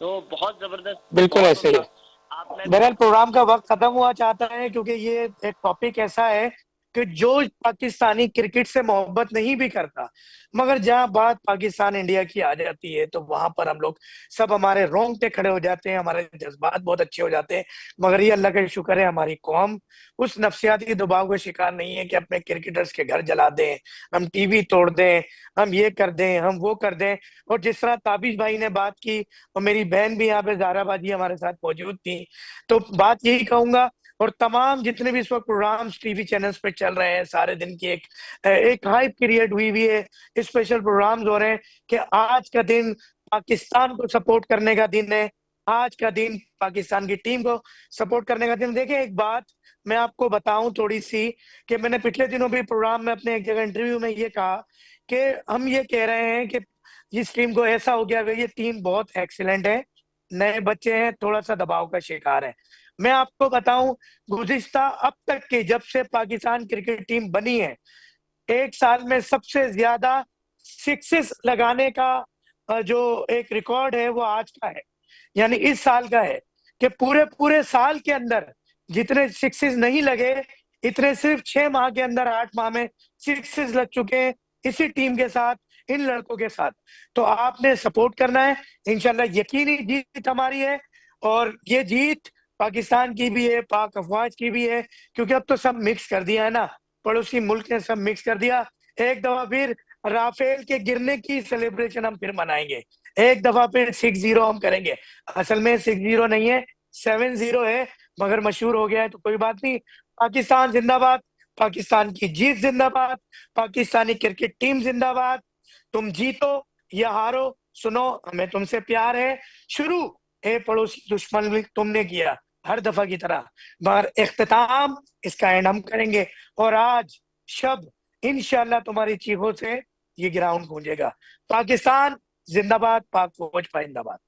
तो बहुत ज़बरदस्त, बिल्कुल बहुत ऐसे ही। आपने बहरहाल प्रोग्राम का वक्त खत्म हुआ चाहता है, क्योंकि ये एक टॉपिक ऐसा है कि जो पाकिस्तानी क्रिकेट से मोहब्बत नहीं भी करता, मगर जहां बात पाकिस्तान इंडिया की आ जाती है तो वहां पर हम लोग सब, हमारे रोंगटे खड़े हो जाते हैं, हमारे जज्बात बहुत अच्छे हो जाते हैं। मगर ये अल्लाह का शुक्र है हमारी कौम उस नफसियाती दबाव का शिकार नहीं है कि अपने क्रिकेटर्स के घर जला दें, हम टीवी तोड़ दें, हम ये कर दें, हम वो कर दें। और जिस तरह ताबिश भाई ने बात की, और मेरी बहन भी यहाँ पे ज़ारा बाजी हमारे साथ मौजूद थी, तो बात यही कहूंगा, और तमाम जितने भी इस वक्त प्रोग्राम्स टीवी चैनल्स पे चल रहे हैं, सारे दिन की एक हाइप क्रिएट हुई हुई है, स्पेशल प्रोग्राम्स हो रहे हैं कि आज का दिन पाकिस्तान को सपोर्ट करने का दिन है, आज का दिन पाकिस्तान की टीम को सपोर्ट करने का दिन। देखिए एक बात मैं आपको बताऊं थोड़ी सी, कि मैंने पिछले दिनों भी प्रोग्राम में अपने एक जगह इंटरव्यू में ये कहा कि हम ये कह रहे हैं कि इस टीम को ऐसा हो गया, ये टीम बहुत एक्सीलेंट है, नए बच्चे हैं, थोड़ा सा दबाव का शिकार है। मैं आपको बताऊं, गुज़िश्ता अब तक के जब से पाकिस्तान क्रिकेट टीम बनी है, एक साल में सबसे ज्यादा सिक्सेस लगाने का जो एक रिकॉर्ड है वो आज का है, यानी इस साल का है, कि पूरे पूरे साल के अंदर जितने सिक्सेस नहीं लगे, इतने सिर्फ 6 माह के अंदर, 8 माह में सिक्सेस लग चुके हैं इसी टीम के साथ। इन लड़कों के साथ। तो आपने सपोर्ट करना है, इंशाल्लाह यकीनी जीत हमारी है। और ये जीत पाकिस्तान की भी है, पाक अफवाज की भी है, क्योंकि अब तो सब मिक्स कर दिया है ना, पड़ोसी मुल्क ने सब मिक्स कर दिया। एक दफा फिर राफेल के गिरने की सेलिब्रेशन हम फिर मनाएंगे, एक दफा फिर 6-0 हम करेंगे। असल में 6-0 नहीं है, 7-0 है, मगर मशहूर हो गया है तो कोई बात नहीं। पाकिस्तान जिंदाबाद, पाकिस्तान की जीत जिंदाबाद, पाकिस्तानी क्रिकेट टीम जिंदाबाद। तुम जीतो या हारो, सुनो हमें तुमसे प्यार है। शुरू ए पड़ोसी दुश्मन भी तुमने किया हर दफा की तरह, मगर इख्तिताम इसका एंड हम करेंगे। और आज शब इंशाल्लाह तुम्हारी चीखों से ये ग्राउंड गूंजेगा। पाकिस्तान जिंदाबाद, पाक फौज पाइंदाबाद।